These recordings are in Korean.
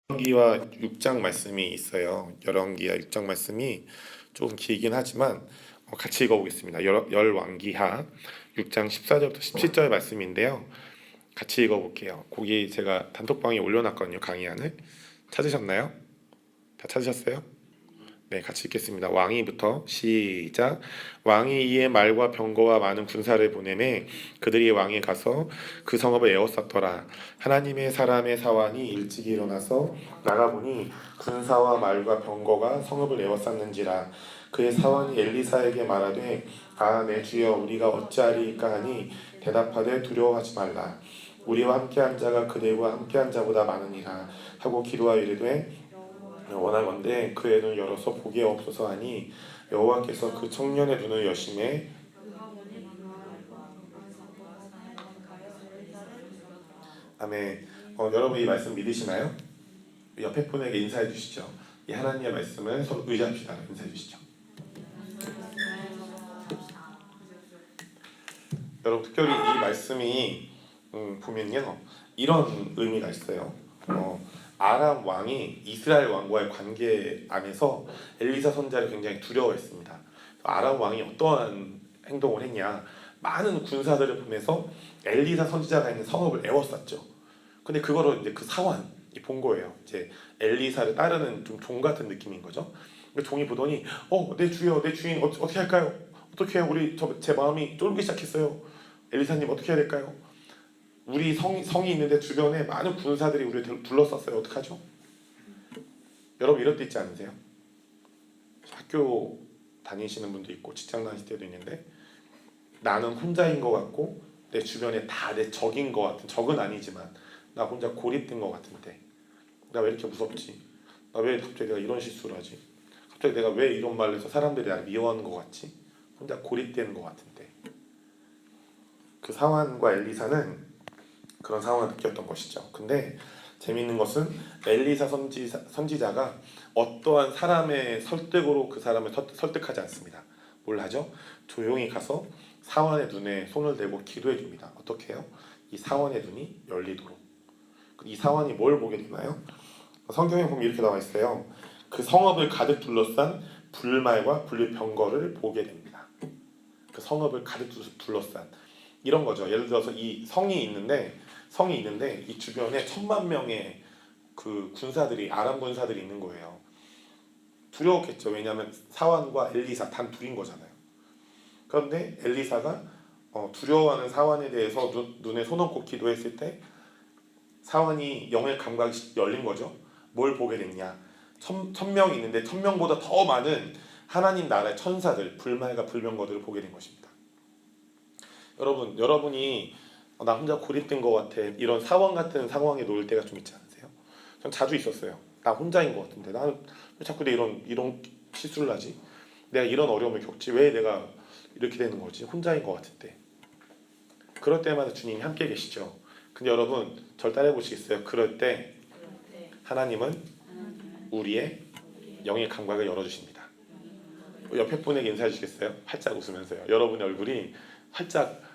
열왕기와 6장 말씀이 있어요. 열왕기와 6장 말씀이 조금 길긴 하지만 같이 읽어보겠습니다. 열왕기하 6장 14절부터 17절 말씀인데요. 같이 읽어볼게요. 거기 제가 단톡방에 올려놨거든요. 강의안을 찾으셨나요? 다 찾으셨어요? 네, 같이 읽겠습니다. 왕위부터 시작. 왕이 이에 말과 병거와 많은 군사를 보내매 그들이 왕에 가서 그 성읍을 에워쌌더라. 하나님의 사람의 사환이 일찍 일어나서 나가보니 군사와 말과 병거가 성읍을 에워쌌는지라. 그의 사환이 엘리사에게 말하되 내 주여 우리가 어찌하리이까 하니 대답하되 두려워하지 말라. 우리와 함께한 자가 그들과 함께한 자보다 많으니라 하고 기도하여 이르되 원하건대 그의 눈을 열어서 보게 없소서 하니 여호와께서 그 청년의 눈을 여심해 아멘. 여러분 이 말씀 믿으시나요? 옆에 분에게 인사해 주시죠. 이 하나님의 말씀을 서로 의지합시다. 인사해 주시죠. 여러분 특별히 이 말씀이 보면요 이런 의미가 있어요. 아람 왕이 이스라엘 왕과의 관계 안에서 엘리사 선지자를 굉장히 두려워했습니다. 아람 왕이 어떠한 행동을 했냐? 많은 군사들을 보내서 엘리사 선지자가 있는 성읍을 에워쌌죠. 근데 그거를 이제 그 사환이 본 거예요. 이제 엘리사를 따르는 좀 종 같은 느낌인 거죠. 종이 보더니 내 주여, 내 주인 어떻게 할까요? 어떻게 해요? 제 마음이 쫄기 시작했어요. 엘리사님 어떻게 해야 될까요? 우리 성이 있는데 주변에 많은 군사들이 우리를 둘러쌌어요. 어떡하죠? 여러분 이럴 때 있지 않으세요? 학교 다니시는 분도 있고 직장 다니실 때도 있는데 나는 혼자인 것 같고 내 주변에 다 내 적인 것 같은, 적은 아니지만 나 혼자 고립된 것 같은데 나 왜 이렇게 무섭지? 나 왜 갑자기 내가 이런 실수를 하지? 갑자기 내가 왜 이런 말을 해서 사람들이 나를 미워하는 것 같지? 혼자 고립되는 것 같은데 그 사환과 엘리사는 그런 상황을 느꼈던 것이죠. 근데 재미있는 것은 엘리사 선지자가 어떠한 사람의 설득으로 그 사람을 설득하지 않습니다. 뭘 하죠? 조용히 가서 사환의 눈에 손을 대고 기도해 줍니다. 어떻게 해요? 이 사환의 눈이 열리도록. 이 사환이 뭘 보게 되나요? 성경에 보면 이렇게 나와 있어요. 그 성읍을 가득 둘러싼 불말과 불병거를 보게 됩니다. 그 성읍을 가득 둘러싼 이런 거죠. 예를 들어서 이 성이 있는데 이 주변에 1000만 명의 그 군사들이 아람 군사들이 있는 거예요. 두려웠겠죠. 왜냐하면 사환과 엘리사 단 둘인 거잖아요. 그런데 엘리사가 두려워하는 사환에 대해서 눈에 손 얹고 기도했을 때 사환이 영의 감각이 열린 거죠. 뭘 보게 됐냐? 1000명이 있는데 1000명보다 더 많은 하나님 나라의 천사들, 불말과 불병거들을 보게 된 것입니다. 여러분이 나 혼자 고립된 것 같아 이런 사원 같은 상황에 놓일 때가 좀 있지 않으세요? 전 자주 있었어요. 나 혼자인 것 같은데 나는 왜 자꾸 이런 실수를 하지? 내가 이런 어려움을 겪지 왜 내가 이렇게 되는 거지? 혼자인 것 같은데 그럴 때마다 주님이 함께 계시죠. 근데 여러분 절 따라해 보시겠어요? 그럴 때 하나님은 우리의 영의 감각을 열어주십니다. 옆에 분에게 인사해 주시겠어요? 활짝 웃으면서요. 여러분의 얼굴이 활짝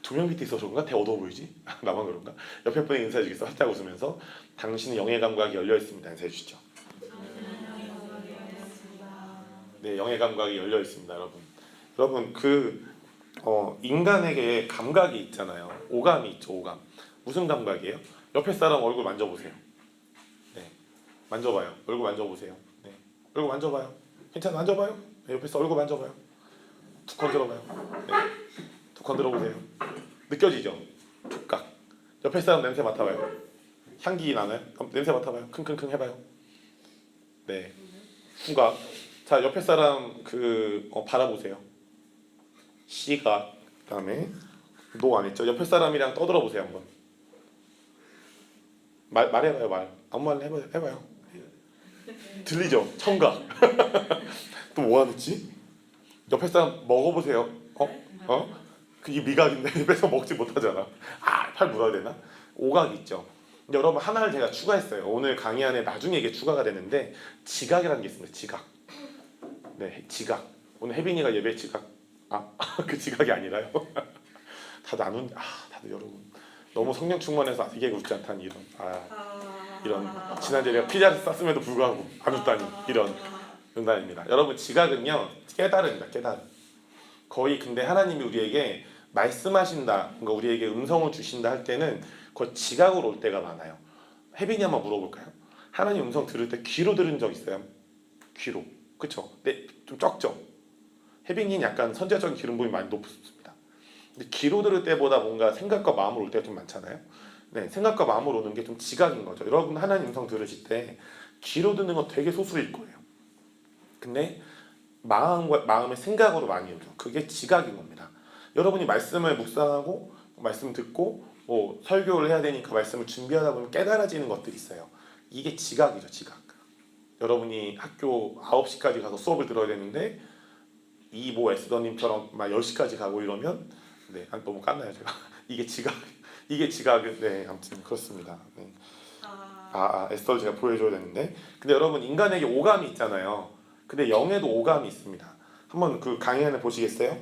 조명 밑에 있어서 그런가? 되게 어두워 보이지? 나만 그런가? 옆에 분에게 인사해 주겠어요? 활짝 웃으면서 당신의 영의 감각이 열려 있습니다. 인사해 주시죠. 네, 영의 감각이 열려 있습니다, 여러분. 여러분 인간에게 감각이 있잖아요. 오감이 있죠, 오감. 무슨 감각이에요? 옆에 사람 얼굴 만져보세요. 네, 만져봐요. 얼굴 만져보세요. 네, 얼굴 만져봐요. 괜찮아, 만져봐요. 네, 옆에서 얼굴 만져봐요. 툭 건드려봐요. 네, 툭 건드려보세요. 느껴지죠? 촉각. 옆에 사람 냄새 맡아봐요. 향기 나나요? 그럼 냄새 맡아봐요. 킁킁킁 해봐요. 네, 후각. 자, 옆에 사람 바라보세요. 시각. 그다음에 노 안 했죠? 옆에 사람이랑 떠들어 보세요 한번. 말해봐요 말. 아무 말 해봐요. 들리죠? 청각. 또 뭐 하는지? 옆에 사람 먹어보세요. 그게 미각인데 옆에서 먹지 못하잖아. 팔 물어야 되나? 오각이 있죠. 근데 여러분 하나를 제가 추가했어요. 오늘 강의 안에 나중에 이게 추가가 되는데 지각이라는 게 있습니다. 지각. 네, 지각. 오늘 혜빈이가 예배 지각. 그 지각이 아니라요. 다들 여러분 너무 성령 충만해서 이게 웃지 않다니 이런. 이런 지난주에 내가 피자를 쌌음에도 불구하고 안 웃다니 이런 농담입니다. 여러분 지각은요 깨달음입니다. 깨달음. 거의 근데 하나님이 우리에게 말씀하신다, 그러니까 우리에게 음성을 주신다 할 때는 거의 지각으로 올 때가 많아요. 혜빈이 한번 물어볼까요? 하나님 음성 들을 때 귀로 들은 적 있어요? 귀로. 그쵸? 네, 좀 적죠? 혜빈이는 약간 선제적인 기름부음이 많이 높습니다. 근데 귀로 들을 때보다 뭔가 생각과 마음으로 올 때가 좀 많잖아요. 네, 생각과 마음으로 오는 게 좀 지각인 거죠. 여러분 하나님 음성 들으실 때 귀로 듣는 건 되게 소수일 거예요. 근데 마음의 생각으로 많이 오죠. 그게 지각인 겁니다. 여러분이 말씀을 묵상하고 말씀 듣고 뭐 설교를 해야 되니까 말씀을 준비하다 보면 깨달아지는 것들이 있어요. 이게 지각이죠. 지각. 여러분이 학교 9시까지 가서 수업을 들어야 되는데 이모 에스더님처럼 막 10시까지 가고 이러면 네, 너무 깠나요 제가? 이게 지각. 이게 지각은 네, 아무튼 그렇습니다. 네. 에스더를 제가 보여줘야 되는데 근데 여러분 인간에게 오감이 있잖아요. 근데 영에도 오감이 있습니다. 한번 그 강의 안에 보시겠어요?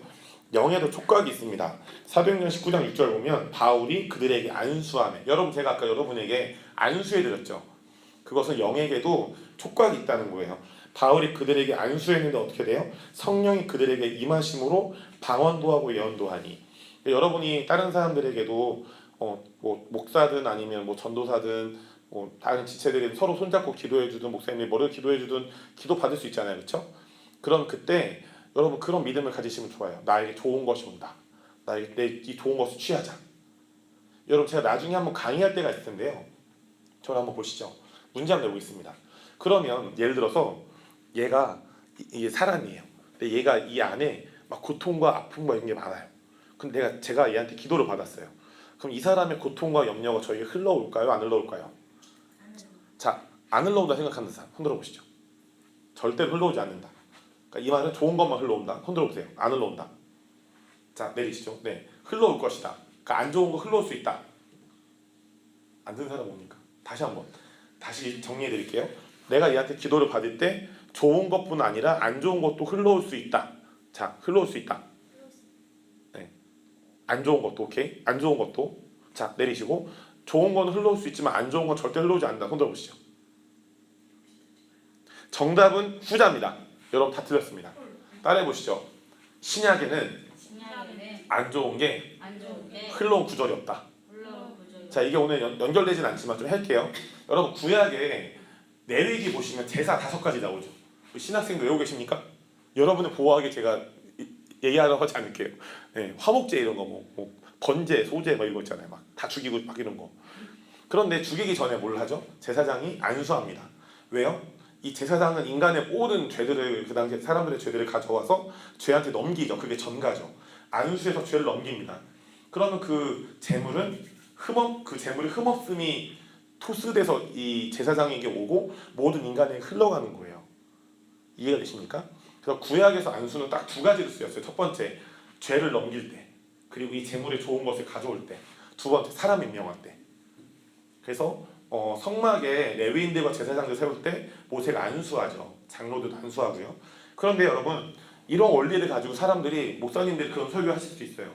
영에도 촉각이 있습니다. 사도행전 19장 6절 보면 바울이 그들에게 안수하네. 여러분 제가 아까 여러분에게 안수해드렸죠. 그것은 영에게도 촉각이 있다는 거예요. 바울이 그들에게 안수했는데 어떻게 돼요? 성령이 그들에게 임하심으로 방언도 하고 예언도 하니. 여러분이 다른 사람들에게도 뭐 목사든 아니면 뭐 전도사든 뭐 다른 지체들이 서로 손잡고 기도해주든 목사님이 머리를 기도해주든 기도 받을 수 있잖아요, 그렇죠? 그럼 그때 여러분 그런 믿음을 가지시면 좋아요. 나에게 좋은 것이 온다. 나에게 이 좋은 것을 취하자. 여러분 제가 나중에 한번 강의할 때가 있을 텐데요. 저를 한번 보시죠. 문제 한번 내보겠습니다. 그러면 예를 들어서 얘가 이게 사람이에요. 근데 얘가 이 안에 막 고통과 아픔과 이런 게 많아요. 근데 제가 얘한테 기도를 받았어요. 그럼 이 사람의 고통과 염려가 저에게 흘러올까요? 안 흘러올까요? 자, 안 흘러온다 생각하는 사람 손들어 보시죠. 절대로 흘러오지 않는다. 그러니까 이 말은 좋은 것만 흘러온다. 손들어 보세요. 안 흘러온다. 자, 내리시죠. 네, 흘러올 것이다. 그러니까 안 좋은 거 흘러올 수 있다. 안 듣는 사람 뭡니까? 다시 정리해 드릴게요. 내가 얘한테 기도를 받을 때 좋은 것뿐 아니라 안 좋은 것도 흘러올 수 있다. 자, 흘러올 수 있다. 네, 안 좋은 것도 오케이. 안 좋은 것도 자 내리시고 좋은 건 흘러올 수 있지만 안 좋은 건 절대 흘러오지 않는다. 손들어 보시죠. 정답은 후자입니다. 여러분 다 틀렸습니다. 따라해 보시죠. 신약에는 안 좋은 게 흘러온 구절이 없다. 자, 이게 오늘 연결되진 않지만 좀 할게요. 여러분 구약에 레위기 보시면 제사 5가지 나오죠. 신학생도 외우고 계십니까? 여러분을 보호하기 제가 얘기하려고 하지 않을게요. 네, 화목제 이런 거 뭐 번제, 소제 뭐 이런 거 있잖아요. 막 다 죽이고 막 이런 거. 그런데 죽이기 전에 뭘 하죠? 제사장이 안수합니다. 왜요? 이 제사장은 인간의 모든 죄들을 그 당시 사람들의 죄들을 가져와서 죄한테 넘기죠. 그게 전가죠. 안수해서 죄를 넘깁니다. 그러면 그 재물이 흠없음이 토스돼서 이 제사장에게 오고 모든 인간에게 흘러가는 거예요. 이해가 되십니까? 그래서 구약에서 안수는 딱 2가지로 쓰였어요. 첫 번째, 죄를 넘길 때, 그리고 이 재물에 좋은 것을 가져올 때. 두 번째, 사람 임명할 때. 그래서 성막에 레위인들과 제사장들 세울 때 모세가 안수하죠. 장로들도 안수하고요. 그런데 여러분 이런 원리를 가지고 사람들이 목사님들이 그런 설교하실 수 있어요.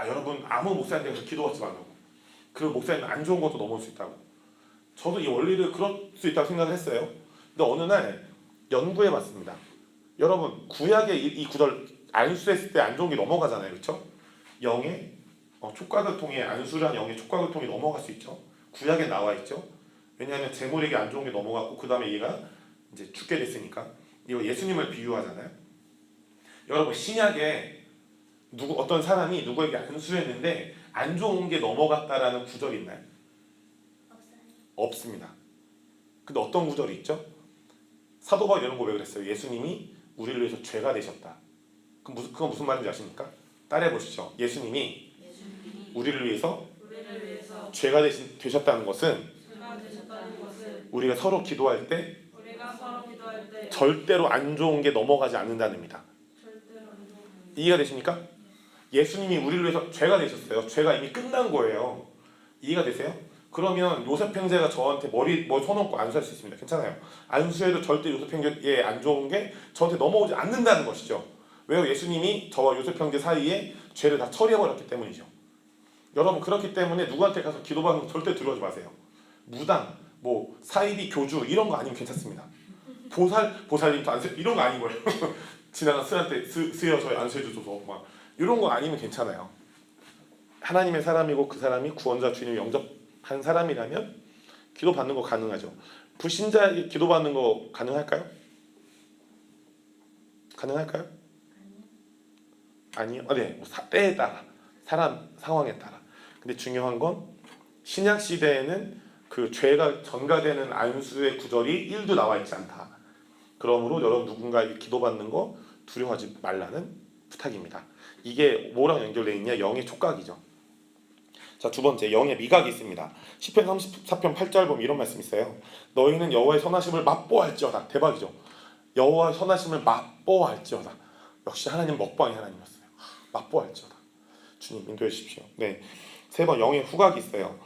여러분 아무 목사님들에서 기도받지 말라고. 그리고 목사님은 안 좋은 것도 넘어올 수 있다고. 저도 이 원리를 그럴 수 있다고 생각을 했어요. 근데 어느 날 연구해봤습니다. 여러분 구약의 이 구절 안수했을 때 안 좋은 게 넘어가잖아요, 그렇죠? 영의 촉각을 통해 안수를 한 영의 촉각을 통해 넘어갈 수 있죠. 구약에 나와 있죠. 왜냐하면 재물에게 안 좋은 게 넘어갔고 그 다음에 얘가 이제 죽게 됐으니까. 이거 예수님을 비유하잖아요. 여러분 신약에 어떤 사람이 누구에게 안수했는데 안 좋은 게 넘어갔다라는 구절이 있나요? 없습니다. 근데 어떤 구절이 있죠? 사도 바울이 이런 고백을 했어요. 예수님이 우리를 위해서 죄가 되셨다. 그건 무슨 말인지 아십니까? 따라해 보시죠. 예수님이 우리를 위해서 죄가 되셨다는 것은 우리가 서로 기도할 때 절대로 안 좋은 게 넘어가지 않는다는 의미다. 이해가 되십니까? 예수님이 우리를 위해서 죄가 되셨어요. 죄가 이미 끝난 거예요. 이해가 되세요? 그러면 요셉 형제가 저한테 머리 손 얹고 안수할 수 있습니다. 괜찮아요. 안수해도 절대 요셉 형제에 안 좋은 게 저한테 넘어오지 않는다는 것이죠. 왜요? 예수님이 저와 요셉 형제 사이에 죄를 다 처리해버렸기 때문이죠. 여러분 그렇기 때문에 누구한테 가서 기도받는 거 절대 들어오지 마세요. 무당, 뭐 사이비 교주 이런 거 아니면 괜찮습니다. 보살님도 안수 이런 거 아닌 거예요. 지나간 스한테 스여 저희 안수해 주소서 막 이런 거 아니면 괜찮아요. 하나님의 사람이고 그 사람이 구원자 주님을 영접한 사람이라면 기도 받는 거 가능하죠. 불신자에게 기도 받는 거 가능할까요? 가능할까요? 아니요. 네. 때에 따라 사람 상황에 따라. 근데 중요한 건 신약 시대에는 그 죄가 전가되는 안수의 구절이 1도 나와 있지 않다. 그러므로 여러분 누군가에게 기도받는 거 두려워하지 말라는 부탁입니다. 이게 뭐랑 연결되어 있냐? 영의 촉각이죠. 자, 두 번째 영의 미각이 있습니다. 시편 34편 8절 보면 이런 말씀이 있어요. 너희는 여호와의 선하심을 맛보할지어다. 대박이죠. 여호와의 선하심을 맛보할지어다. 역시 하나님 먹방의 하나님이었어요. 맛보할지어다. 주님 인도해 주십시오. 네, 세 번 영의 후각이 있어요.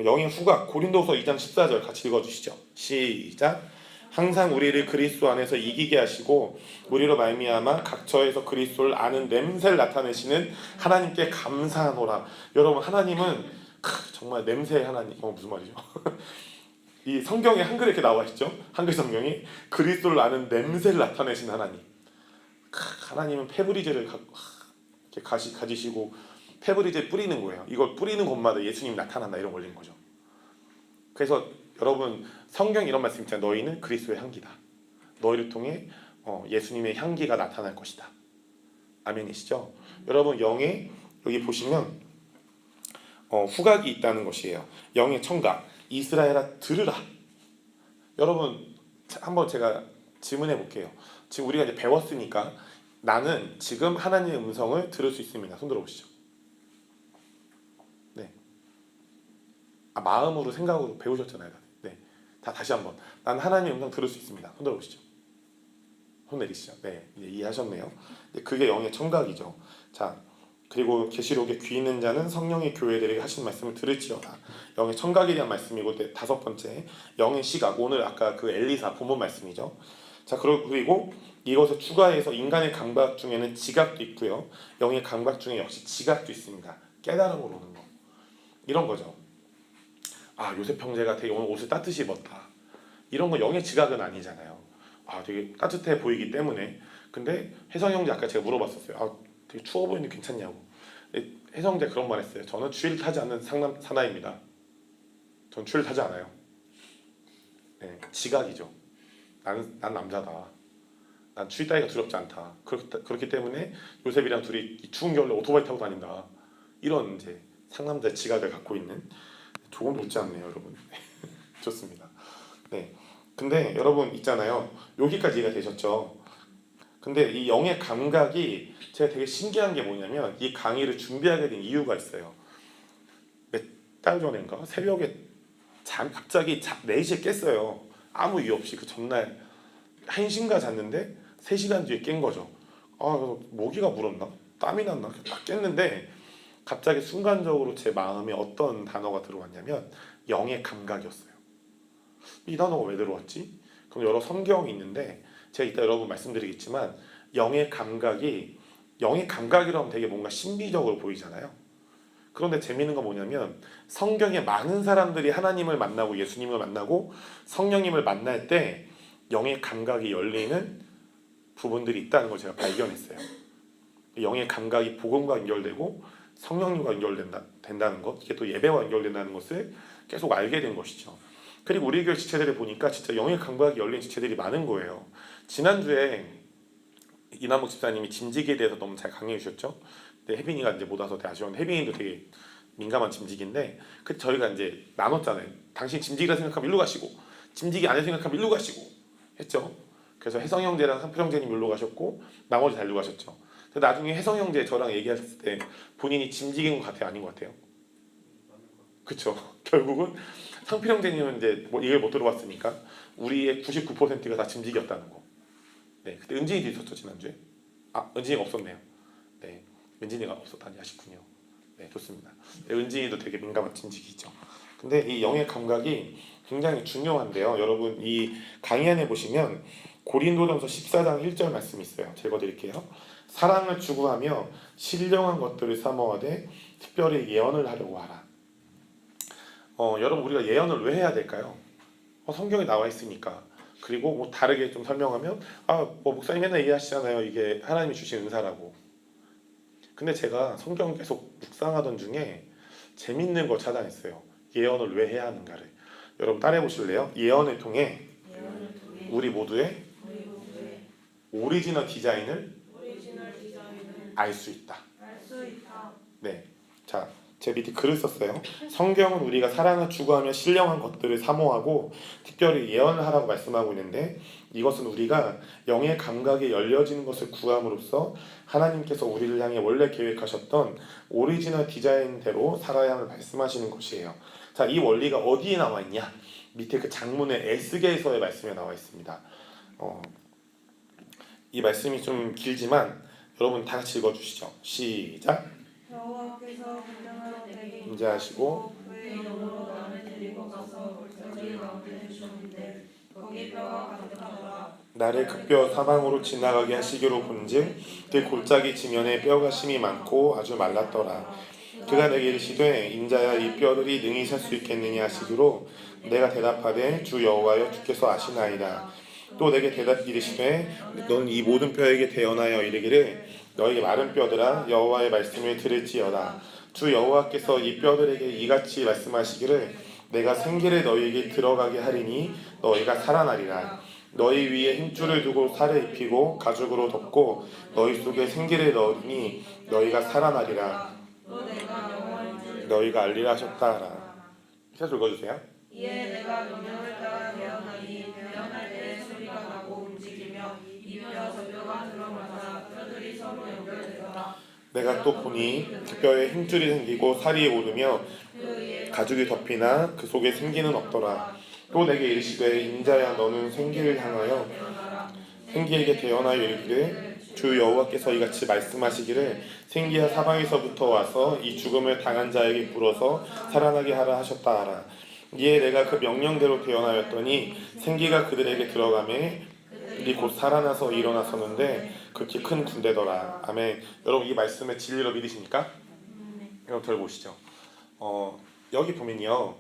영의 후각 고린도서 2장 14절 같이 읽어주시죠. 시작. 항상 우리를 그리스도 안에서 이기게 하시고 우리로 말미암아 각처에서 그리스도를 아는 냄새를 나타내시는 하나님께 감사하노라. 여러분 하나님은 정말 냄새의 하나님. 무슨 말이죠? 이 성경에 한글에 이렇게 나와 있죠. 한글 성경이 그리스도를 아는 냄새를 나타내신 하나님. 하나님은 페브리즈를 이렇게 가지시고 페브리즈 뿌리는 거예요. 이걸 뿌리는 곳마다 예수님이 나타난다 이런 원리인 거죠. 그래서 여러분 성경 이런 말씀 있잖아요. 너희는 그리스도의 향기다. 너희를 통해 예수님의 향기가 나타날 것이다. 아멘이시죠? 여러분 영에 여기 보시면 후각이 있다는 것이에요. 영의 청각. 이스라엘아 들으라. 여러분 한번 제가 질문해 볼게요. 지금 우리가 이제 배웠으니까 나는 지금 하나님의 음성을 들을 수 있습니다. 손 들어보시죠. 네. 마음으로 생각으로 배우셨잖아요. 네. 다시 한번. 난 하나님의 음성 들을 수 있습니다. 손 들어보시죠. 손 내리시죠. 네. 이제 이해하셨네요. 그게 영의 청각이죠. 자. 그리고 계시록에 귀 있는 자는 성령의 교회들에게 하신 말씀을 들을지어다. 영의 청각에 대한 말씀이고 다섯 번째 영의 시각. 오늘 아까 그 엘리사 본문 말씀이죠. 자 그리고 이것을 추가해서 인간의 감각 중에는 지각도 있고요. 영의 감각 중에 역시 지각도 있습니다. 깨달음으로 오는 거. 이런 거죠. 요셉 형제가 되게 오늘 옷을 따뜻이 입었다. 이런 거 영의 지각은 아니잖아요. 되게 따뜻해 보이기 때문에. 근데 혜성 형제 아까 제가 물어봤었어요. 되게 추워 보이는데 괜찮냐고. 혜성 형제 그런 말 했어요. 저는 추위를 타지 않는 사나이입니다. 전 추위를 타지 않아요. 네, 지각이죠. 난 남자다. 난 추위 따위가 두렵지 않다. 그렇기 때문에 요셉이랑 둘이 추운 겨울에 오토바이 타고 다닌다. 이런 이제 상남자의 지각을 갖고 있는. 조금 높지 않네요, 여러분. 좋습니다. 네. 근데 여러분 있잖아요. 여기까지 이해가 되셨죠? 근데 이 영의 감각이 제가 되게 신기한 게 뭐냐면 이 강의를 준비하게 된 이유가 있어요. 몇 달 전인가 새벽에 갑자기 4시에 깼어요. 아무 이유 없이 그 전날 1시인가 잤는데 3시간 뒤에 깬 거죠. 그래서 모기가 물었나? 땀이 났나? 딱 깼는데 갑자기 순간적으로 제 마음에 어떤 단어가 들어왔냐면 영의 감각이었어요. 이 단어가 왜 들어왔지? 그럼 여러 성경이 있는데 제가 이따 여러분 말씀드리겠지만 영의 감각이라면 되게 뭔가 신비적으로 보이잖아요. 그런데 재미있는 건 뭐냐면 성경에 많은 사람들이 하나님을 만나고 예수님을 만나고 성령님을 만날 때 영의 감각이 열리는 부분들이 있다는 걸 제가 발견했어요. 영의 감각이 복음과 연결되고 성령님과 연결된다는 것, 이게 또 예배와 연결된다는 것을 계속 알게 된 것이죠. 그리고 우리 교회 지체들을 보니까 진짜 영의 감각이 열린 지체들이 많은 거예요. 지난주에 이남욱 집사님이 짐지기에 대해서 너무 잘 강의해 주셨죠. 근데 혜빈이가 이제 못 와서 되게 아쉬웠는데 혜빈이도 되게 민감한 짐지기인데 그 저희가 이제 나눴잖아요. 당신 짐지기라 생각하면 일로 가시고 짐지기 안에 생각하면 일로 가시고 했죠. 그래서 혜성 형제랑 상표 형제님 일로 가셨고 나머지 다 일로 가셨죠. 근데 나중에 혜성 형제 저랑 얘기했을 때 본인이 짐지기인 것 같아요, 아닌 것 같아요? 그렇죠. 결국은 상필 형제님은 이제 뭐 얘기를 못 들어봤으니까 우리의 99%가 다 짐직이었다는 거. 네, 그때 은진이도 있었죠 지난주에. 은진이가 없었네요. 네, 은진이가 없었다니 아쉽군요. 네, 좋습니다. 네, 은진이도 되게 민감한 짐직이죠. 근데 이 영의 감각이 굉장히 중요한데요. 여러분 이 강의 안에 보시면 고린도전서 14장 1절 말씀이 있어요. 제가 읽어드릴게요. 사랑을 추구하며 신령한 것들을 사모하되 특별히 예언을 하려고 하라. 여러분 우리가 예언을 왜 해야 될까요? 성경에 나와 있으니까. 그리고 뭐 다르게 좀 설명하면 뭐 목사님 맨날 얘기하시잖아요. 이게 하나님이 주신 은사라고. 근데 제가 성경 계속 묵상하던 중에 재밌는 걸 찾아냈어요. 예언을 왜 해야 하는가를. 여러분 따라해 보실래요? 예언을 통해 우리 모두의 오리지널 디자인을 알 수 있다. 네. 자, 제 밑에 글을 썼어요. 성경은 우리가 사랑을 추구하며 신령한 것들을 사모하고 특별히 예언을 하라고 말씀하고 있는데, 이것은 우리가 영의 감각에 열려지는 것을 구함으로써 하나님께서 우리를 향해 원래 계획하셨던 오리지널 디자인대로 살아야 함을 말씀하시는 것이에요. 자, 이 원리가 어디에 나와 있냐? 밑에 그 장문의 에스겔서의 말씀에 나와 있습니다. 이 말씀이 좀 길지만 여러분 다 같이 읽어주시죠. 시작. 여호와께서 분명한 내게 인자하시고 그의 이름으로 나를 데리고 가서 골짜기 가운데 주셨는데 거기 뼈가 가득하더라. 나를 그 뼈 사방으로 지나가게 하시기로 본즉 그 골짜기 지면에 뼈가 심이 많고 아주 말랐더라. 그가 내게 이르시되 인자야 이 뼈들이 능히 살 수 있겠느냐 하시기로 내가 대답하되 주 여호와여 주께서 아시나이다. 또 내게 대답 이르시되 너는 이 모든 뼈에게 대언하여 이르기를 너희 마른 뼈들아 여호와의 말씀을 들을지어다. 주 여호와께서 이 뼈들에게 이같이 말씀하시기를 내가 생기를 너희에게 들어가게 하리니 너희가 살아나리라. 너희 위에 힘줄을 두고 살을 입히고 가죽으로 덮고 너희 속에 생기를 넣으니 너희가 살아나리라. 또 내가 영원한 줄 너희가 알리라 하셨다 하라. 계속 읽어주세요. 이에 내가 명령을 따라 대언하니 대언할 때 소리가 나고 움직이며 이 뼈 저 뼈가 들어맞아 뼈들이 서로 연결되더라. 내가 또 보니 그 뼈에 힘줄이 생기고 살이 오르며 가죽이 덮이나 그 속에 생기는 없더라. 또 내게 이르시되 인자야 너는 생기를 향하여 생기에게 대언하여 이르기를 주 여호와께서 이같이 말씀하시기를 생기야 사방에서부터 와서 이 죽음을 당한 자에게 불어서 살아나게 하라 하셨다 하라. 이에 내가 그 명령대로 대언하였더니 생기가 그들에게 들어가매 그들이 곧 살아나서 일어나서는데 극히 큰 군대더라. 아멘. 여러분 이 말씀을 진리로 믿으십니까? 여러분 들어보시죠. 여기 보면요,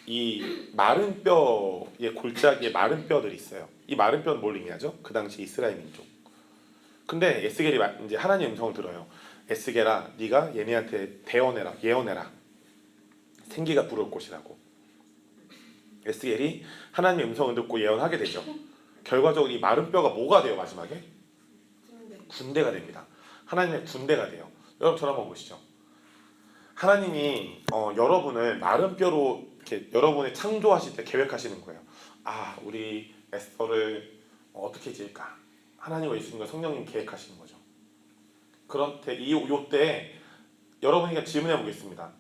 이 마른 뼈의 골짜기에 마른 뼈들이 있어요. 이 마른 뼈는 뭘 의미하죠? 그 당시 이스라엘 민족. 근데 에스겔이 이제 하나님의 음성을 들어요. 에스겔아, 네가 얘네한테 대언해라, 예언해라. 생기가 불어올 것이라고. 에스겔이 하나님의 음성을 듣고 예언하게 되죠. 결과적으로 이 마른 뼈가 뭐가 돼요? 마지막에 군대가 됩니다. 하나님의 군대가 돼요. 여러분 저를 한번 보시죠. 하나님이 여러분을 마른 뼈로 이렇게 여러분이 창조하실 때 계획하시는 거예요. 우리 에스더를 어떻게 지을까? 하나님과 예수님과 성령님 계획하시는 거죠. 그런데 요때 여러분이 질문해 보겠습니다.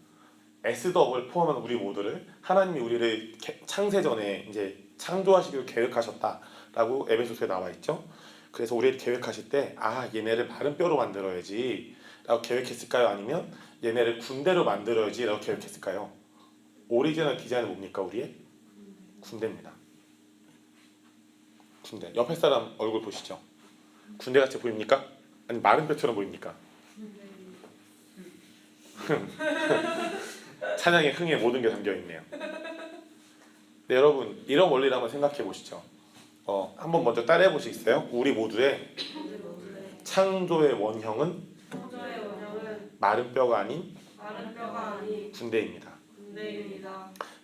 에스더를 포함한 우리 모두를 하나님이 우리를 창세전에 이제 창조하시기로 계획하셨다라고 에베소서에 나와 있죠. 그래서 우리를 계획하실 때 얘네를 마른 뼈로 만들어야지 라고 계획했을까요? 아니면 얘네를 군대로 만들어야지 라고 계획했을까요? 오리지널 디자인은 뭡니까? 우리의 군대입니다. 군대. 옆에 사람 얼굴 보시죠. 군대같이 보입니까? 아니 마른 뼈처럼 보입니까? 찬양의 흥에 모든 게 담겨있네요. 네, 여러분 이런 원리를 한번 생각해 보시죠. 한번 먼저 따라해 보시겠어요? 우리 모두의 창조의 원형은 마른 뼈가 아닌 군대입니다.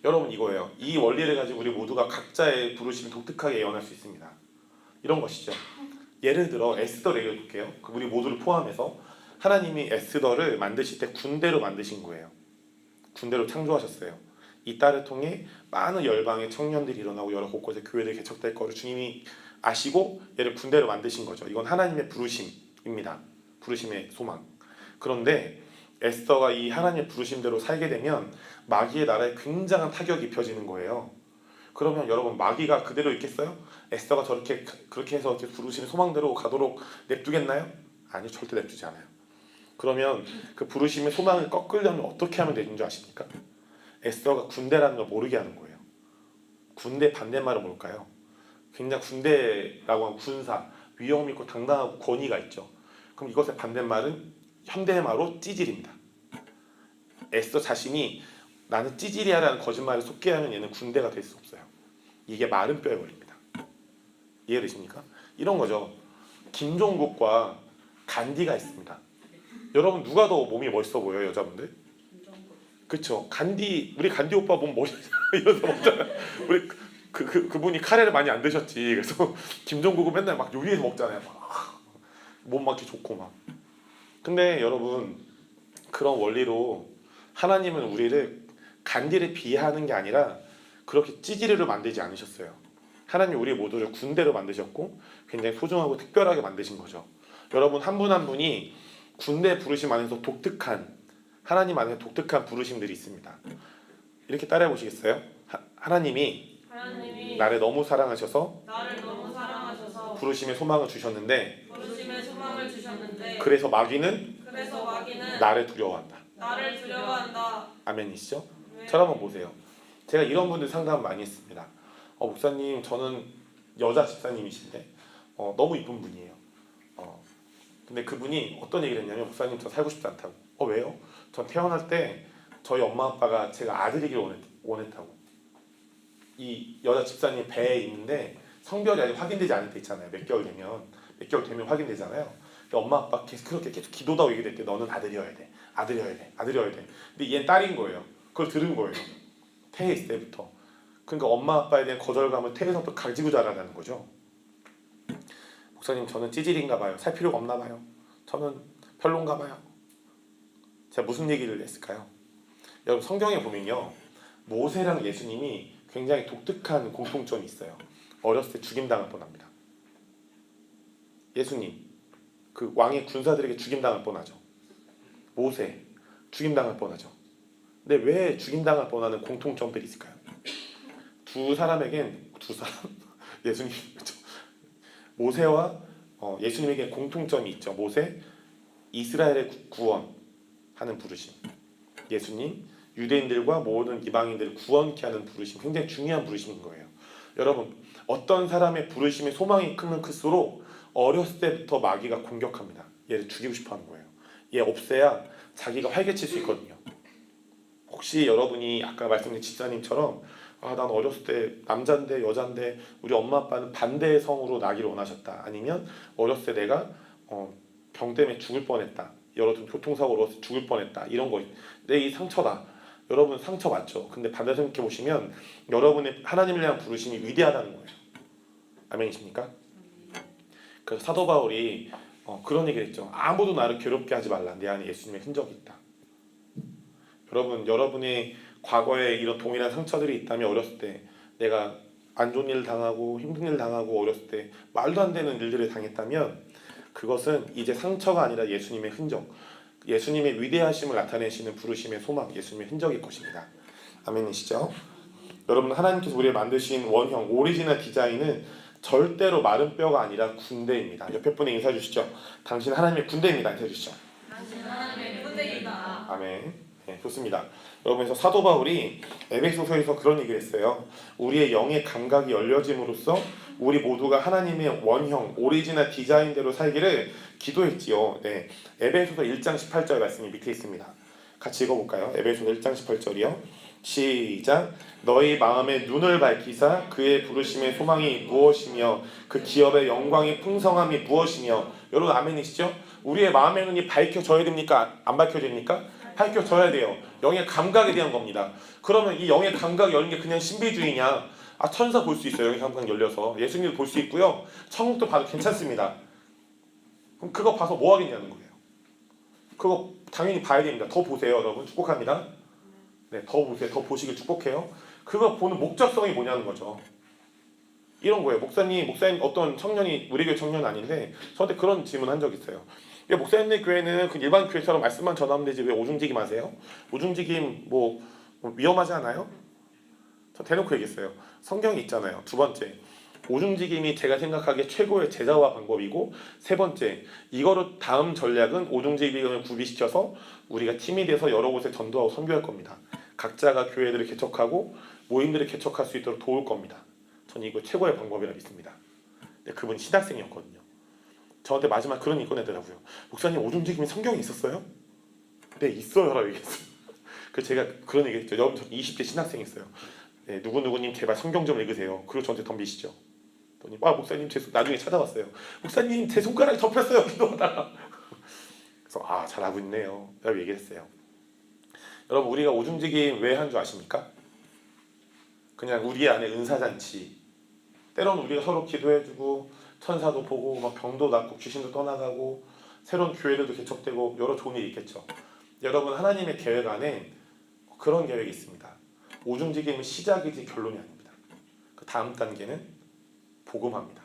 여러분 이거예요. 이 원리를 가지고 우리 모두가 각자의 부르심을 독특하게 예언할 수 있습니다. 이런 것이죠. 예를 들어 에스더를 얘기해 볼게요. 우리 모두를 포함해서 하나님이 에스더를 만드실 때 군대로 만드신 거예요. 군대로 창조하셨어요. 이 딸을 통해 많은 열방의 청년들이 일어나고 여러 곳곳에 교회들이 개척될 거를 주님이 아시고 얘를 군대로 만드신 거죠. 이건 하나님의 부르심입니다. 부르심의 소망. 그런데 에스더가 이 하나님의 부르심대로 살게 되면 마귀의 나라에 굉장한 타격이 입혀지는 거예요. 그러면 여러분 마귀가 그대로 있겠어요? 에스더가 그렇게 해서 부르심의 소망대로 가도록 냅두겠나요? 아니요, 절대 냅두지 않아요. 그러면 그 부르심의 소망을 꺾으려면 어떻게 하면 되는 줄 아십니까? 에스더가 군대라는 걸 모르게 하는 거예요. 군대 반대말은 뭘까요? 굉장히 군대라고 하면 군사, 위험 있고 당당하고 권위가 있죠. 그럼 이것의 반대말은 현대말로 찌질입니다. 에스더 자신이 나는 찌질이야라는 거짓말을 속게 하면 얘는 군대가 될 수 없어요. 이게 마른 뼈에 걸립니다. 이해되십니까? 이런 거죠. 김종국과 간디가 있습니다. 여러분 누가 더 몸이 멋있어 보여요, 여자분들? 그쵸? 우리 간디 오빠 몸 멋있잖아. 이러서 먹잖아요. 우리 그분이 카레를 많이 안 드셨지. 그래서 김종국은 맨날 막 요리해서 먹잖아요. 몸 막 이렇게 좋고 막. 근데 여러분 그런 원리로 하나님은 우리를 간디를 비하하는 게 아니라 그렇게 찌질이로 만들지 않으셨어요. 하나님 우리 모두를 군대로 만드셨고 굉장히 소중하고 특별하게 만드신 거죠. 여러분 한 분 한 분이 군대 부르심 안에서 하나님 안에 독특한 부르심들이 있습니다. 이렇게 따라해 보시겠어요? 하나님이 나를 너무 사랑하셔서 부르심의 소망을 주셨는데 그래서 마귀는 나를 두려워한다. 아멘이시죠? 저를 한번 보세요. 제가 이런 분들 상담 많이 했습니다. 목사님 저는 여자 집사님이신데 너무 이쁜 분이에요. 근데 그분이 어떤 얘기를 했냐면 목사님 저 살고 싶지 않다고. 왜요? 전 태어날 때 저희 엄마 아빠가 제가 아들이길 원했다고. 이 여자 집사님 배에 있는데 성별이 아직 확인되지 않을 때 있잖아요. 몇 개월 되면 확인되잖아요. 엄마 아빠 계속 기도하고 얘기를 했대. 너는 아들이어야 돼. 근데 얘는 딸인 거예요. 그걸 들은 거예요. 태에 있을 때부터. 그러니까 엄마 아빠에 대한 거절감을 태에서부터 가지고 자라는 거죠. 목사님 저는 찌질인가 봐요. 살 필요가 없나 봐요. 저는 별론가 봐요. 제가 무슨 얘기를 했을까요? 여러분 성경에 보면요. 모세랑 예수님이 굉장히 독특한 공통점이 있어요. 어렸을 때 죽임당할 뻔합니다. 예수님 그 왕의 군사들에게 죽임당할 뻔하죠. 모세 죽임당할 뻔하죠. 근데 왜 죽임당할 뻔하는 공통점들이 있을까요? 두 사람 예수님 그렇죠. 모세와 예수님에게 공통점이 있죠. 모세 이스라엘의 구원하는 부르심, 예수님 유대인들과 모든 이방인들을 구원케 하는 부르심, 굉장히 중요한 부르심인 거예요. 여러분 어떤 사람의 부르심의 소망이 크면 클수록 어렸을 때부터 마귀가 공격합니다. 얘를 죽이고 싶어하는 거예요. 얘 없애야 자기가 활개칠 수 있거든요. 혹시 여러분이 아까 말씀드린 집사님처럼 난 어렸을 때 남자인데 여자인데 우리 엄마 아빠는 반대의 성으로 나기를 원하셨다. 아니면 어렸을 때 내가 병 때문에 죽을 뻔했다. 여러 교통사고로 죽을 뻔했다. 이런 거. 내 이 상처다. 여러분 상처 맞죠? 근데 반대로 생각해 보시면 여러분의 하나님을 향한 부르심이 위대하다는 거예요. 아멘이십니까? 그래서 사도 바울이 그런 얘기를 했죠. 아무도 나를 괴롭게 하지 말라. 내 안에 예수님의 흔적이 있다. 여러분의 과거에 이런 동일한 상처들이 있다면 어렸을 때 내가 안 좋은 일 당하고 힘든 일 당하고 어렸을 때 말도 안 되는 일들을 당했다면 그것은 이제 상처가 아니라 예수님의 흔적, 예수님의 위대하심을 나타내시는 부르심의 소망, 예수님의 흔적일 것입니다. 아멘이시죠? 여러분 하나님께서 우리를 만드신 원형, 오리지널 디자인은 절대로 마른 뼈가 아니라 군대입니다. 옆에 분에 인사해 주시죠. 당신 하나님의 군대입니다. 인사해 주시죠. 당신 하나님의 군대이다. 아멘. 네, 좋습니다. 여러분 그래서 사도 바울이 에베소서에서 그런 얘기를 했어요. 우리의 영의 감각이 열려짐으로써 우리 모두가 하나님의 원형, 오리지널 디자인대로 살기를 기도했지요. 네, 에베소서 1장 18절 말씀이 밑에 있습니다. 같이 읽어볼까요? 에베소서 1장 18절이요. 시작. 너희 마음에 눈을 밝히사 그의 부르심의 소망이 무엇이며 그 기업의 영광의 풍성함이 무엇이며. 여러분 아멘이시죠? 우리의 마음의 눈이 밝혀져야 됩니까? 안 밝혀집니까? 밝혀져야 돼요. 영의 감각에 대한 겁니다. 그러면 이 영의 감각이 열린 게 그냥 신비주의냐? 천사 볼 수 있어요. 영의 감각 열려서 예수님도 볼 수 있고요. 천국도 봐도 괜찮습니다. 그럼 그거 봐서 뭐 하겠냐는 거예요. 그거 당연히 봐야 됩니다. 더 보세요, 여러분. 축복합니다. 네, 더 보세요. 더 보시길 축복해요. 그거 보는 목적성이 뭐냐는 거죠. 이런 거예요. 목사님 어떤 청년이 우리 교회 청년 아닌데 저한테 그런 질문 한 적 있어요. 목사님네 교회는 그 일반 교회처럼 말씀만 전하면 되지 왜 오중직임 하세요? 오중직임 뭐 위험하지 않아요? 저 대놓고 얘기했어요. 성경이 있잖아요. 두 번째, 오중직임이 제가 생각하기에 최고의 제자화 방법이고, 세 번째, 이거로 다음 전략은 오중직임을 구비시켜서 우리가 팀이 돼서 여러 곳에 전도하고 선교할 겁니다. 각자가 교회들을 개척하고 모임들을 개척할 수 있도록 도울 겁니다. 저는 이거 최고의 방법이라 믿습니다. 근데 그분이 신학생이었거든요. 저한테 마지막 그런 얘기 꺼내더라고요. 목사님 오중직임이 성경에 있었어요? 네 있어요 라고 얘기했어요. 그래서 제가 그런 얘기 했죠. 여러분 저 20대 신학생이었어요. 네, 누구누구님 제발 성경 좀 읽으세요. 그리고 저한테 덤비시죠. 목사님 나중에 찾아왔어요. 목사님 제 손가락이 접혔어요. 기도하다가. 그래서 잘하고 있네요. 라고 얘기했어요. 여러분 우리가 오줌지기 왜 한 줄 아십니까? 그냥 우리 안에 은사잔치. 때로는 우리가 서로 기도해주고 천사도 보고 막 병도 낫고 귀신도 떠나가고 새로운 교회들도 개척되고 여러 좋은 일이 있겠죠. 여러분 하나님의 계획 안에 그런 계획이 있습니다. 오줌지기는 시작이지 결론이 아닙니다. 그 다음 단계는 복음합니다.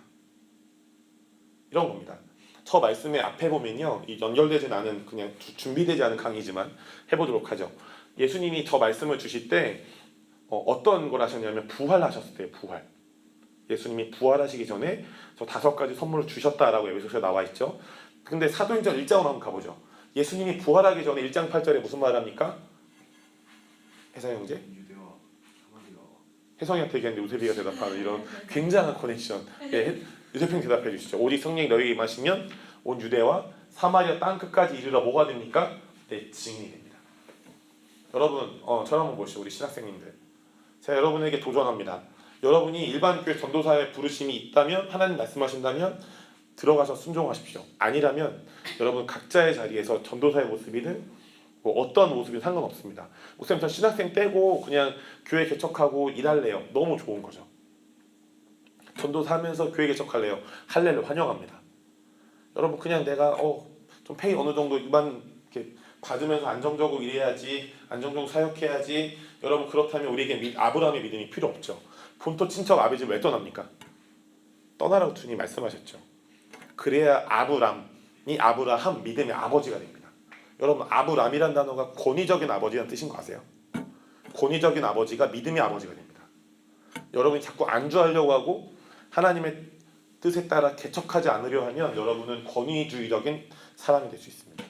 이런 겁니다. 저 말씀의 앞에 보면요, 이 연결되지 않은 그냥 준비되지 않은 강의지만 해보도록 하죠. 예수님이 저 말씀을 주실 때 어떤 걸 하셨냐면 부활하셨을 때요. 부활. 예수님이 부활하시기 전에 저 5가지 선물을 주셨다라고 에베소서에 나와 있죠. 근데 사도행전 1장으로 한번 가보죠. 예수님이 부활하기 전에 1장 8절에 무슨 말 합니까? 혜성 형제? 유대와 사마리아. 혜성이한테 얘기했는데 우세비가 대답하는 이런 굉장한 커넥션. 예, 유세평 대답해 주시죠. 오직 성령이 너희에게 임하시면 온 유대와 사마리아 땅 끝까지 이르러 뭐가 됩니까? 내 증인이 됩니다. 여러분 저를 한번 보시죠. 우리 신학생님들. 제가 여러분에게 도전합니다. 여러분이 일반 교회 전도사의 부르심이 있다면 하나님 말씀하신다면 들어가서 순종하십시오. 아니라면 여러분 각자의 자리에서 전도사의 모습이든 뭐 어떤 모습이든 상관없습니다. 목사님 저 신학생 떼고 그냥 교회 개척하고 일할래요. 너무 좋은 거죠. 전도사 하면서 교회 개척할래요. 할렐루 환영합니다. 여러분 그냥 내가 좀 페이 어느 정도 일반 이렇게 받으면서 안정적으로 일해야지, 안정적으로 사역해야지. 여러분 그렇다면 우리에게 아브라함의 믿음이 필요 없죠. 본토 친척 아버지를 왜 떠납니까? 떠나라고 주님 말씀하셨죠. 그래야 아브람이 아브라함 믿음의 아버지가 됩니다. 여러분 아브람이란 단어가 권위적인 아버지라는 뜻인 거 아세요? 권위적인 아버지가 믿음의 아버지가 됩니다. 여러분이 자꾸 안주하려고 하고 하나님의 뜻에 따라 개척하지 않으려 하면 여러분은 권위주의적인 사람이 될 수 있습니다.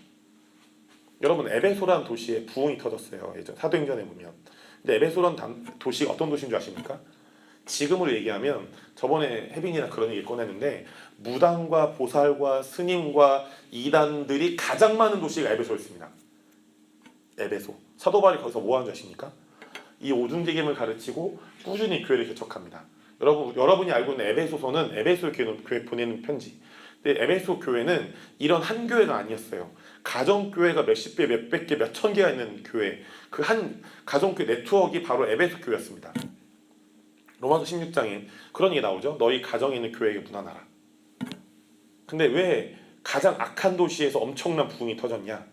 여러분 에베소라는 도시에 부흥이 터졌어요. 예전 사도행전에 보면. 근데 에베소라는 도시가 어떤 도시인 줄 아십니까? 지금으로 얘기하면 저번에 혜빈이랑 그런 얘기 꺼냈는데 무당과 보살과 스님과 이단들이 가장 많은 도시가 에베소였습니다. 에베소. 사도 바울이 거기서 뭐 하는 줄 아십니까? 이 오줌지김을 가르치고 꾸준히 교회를 개척합니다. 여러분이 알고 있는 에베소서는 에베소 교회 보내는 편지. 근데 에베소 교회는 이런 한 교회가 아니었어요. 가정교회가 몇십 개, 몇백 개, 몇천 개가 있는 교회. 그 한 가정교회 네트워크가 바로 에베소 교회였습니다. 로마서 16장에 그런 얘기 나오죠. 너희 가정에 있는 교회에게 문안하라. 근데 왜 가장 악한 도시에서 엄청난 부흥이 터졌냐?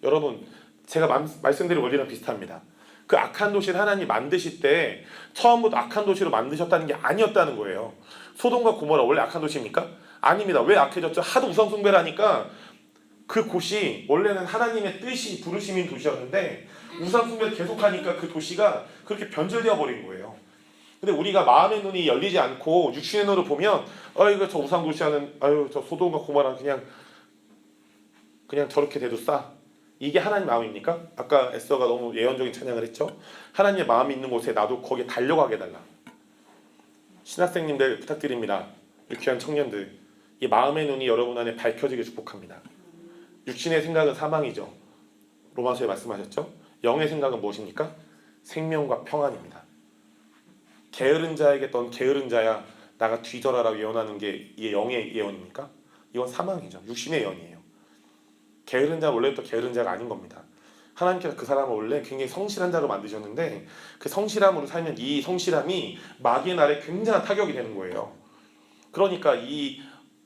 여러분 제가 말씀드린 원리랑 비슷합니다. 그 악한 도시를 하나님 만드실 때 처음부터 악한 도시로 만드셨다는 게 아니었다는 거예요. 소돔과 고모라 원래 악한 도시입니까? 아닙니다. 왜 악해졌죠? 하도 우상 숭배를 하니까 그 곳이 원래는 하나님의 뜻이 부르심인 도시였는데 우상 숭배를 계속하니까 그 도시가 그렇게 변질되어 버린 거예요. 근데 우리가 마음의 눈이 열리지 않고 육신의 눈으로 보면 이거 저 우상 도시하는 저 소돔과 고모라는 그냥 저렇게 돼도 싸. 이게 하나님 마음입니까? 아까 에스더가 너무 예언적인 찬양을 했죠. 하나님의 마음이 있는 곳에 나도 거기에 달려가게 해달라. 신학생님들 부탁드립니다. 귀한 청년들, 이 마음의 눈이 여러분 안에 밝혀지게 축복합니다. 육신의 생각은 사망이죠. 로마서에 말씀하셨죠. 영의 생각은 무엇입니까? 생명과 평안입니다. 게으른 자에게 넌 게으른 자야 나가 뒤져라라고 예언하는 게 이게 영의 예언입니까? 이건 사망이죠. 육신의 예언이에요. 게으른 자는 원래 또 게으른 자가 아닌 겁니다. 하나님께서 그 사람을 원래 굉장히 성실한 자로 만드셨는데 그 성실함으로 살면 이 성실함이 마귀의 날에 굉장한 타격이 되는 거예요. 그러니까 이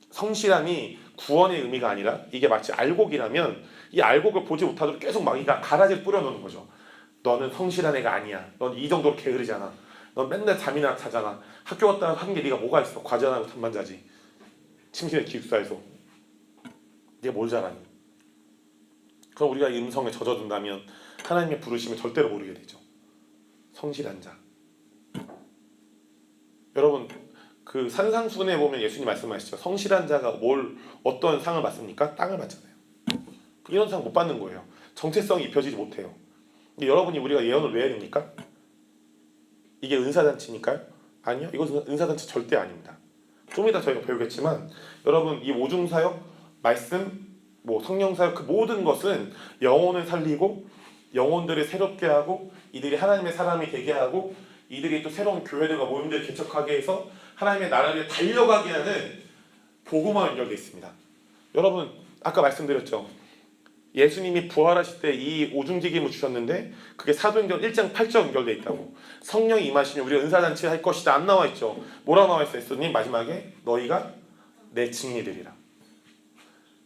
성실함이 구원의 의미가 아니라 이게 마치 알곡이라면 이 알곡을 보지 못하도록 계속 마귀가 가라지를 뿌려놓는 거죠. 너는 성실한 애가 아니야. 넌 이 정도로 게으르잖아. 넌 맨날 잠이나 자잖아. 학교 갔다 한 게 네가 뭐가 있어. 과제 안 하고 잠만 자지. 침실에 기숙사에서. 네가 뭘 잘하니. 그럼 우리가 이 음성에 젖어든다면 하나님의 부르심을 절대로 모르게 되죠. 성실한 자. 여러분 그 산상수훈에 보면 예수님 말씀하시죠. 성실한 자가 어떤 상을 받습니까? 땅을 받잖아요. 이런 상 못 받는 거예요. 정체성이 입혀지지 못해요. 근데 여러분이 우리가 예언을 왜 해야 됩니까? 이게 은사잔치니까요? 아니요. 이것은 은사잔치 절대 아닙니다. 좀 이따 저희가 배우겠지만 여러분 이 오중사역, 말씀, 성령사역 그 모든 것은 영혼을 살리고 영혼들을 새롭게 하고 이들이 하나님의 사람이 되게 하고 이들이 또 새로운 교회들과 모임들을 개척하게 해서 하나님의 나라를 달려가게 하는 복음화 연결되어 있습니다. 여러분 아까 말씀드렸죠. 예수님이 부활하실 때 이 오중직임을 주셨는데 그게 사도행전 1장 8절 연결되어 있다고. 성령이 임하시면 우리 은사잔치를 할 것이다 안 나와 있죠. 뭐라고 나와 있어요? 예수님 마지막에 너희가 내 증인이되리라.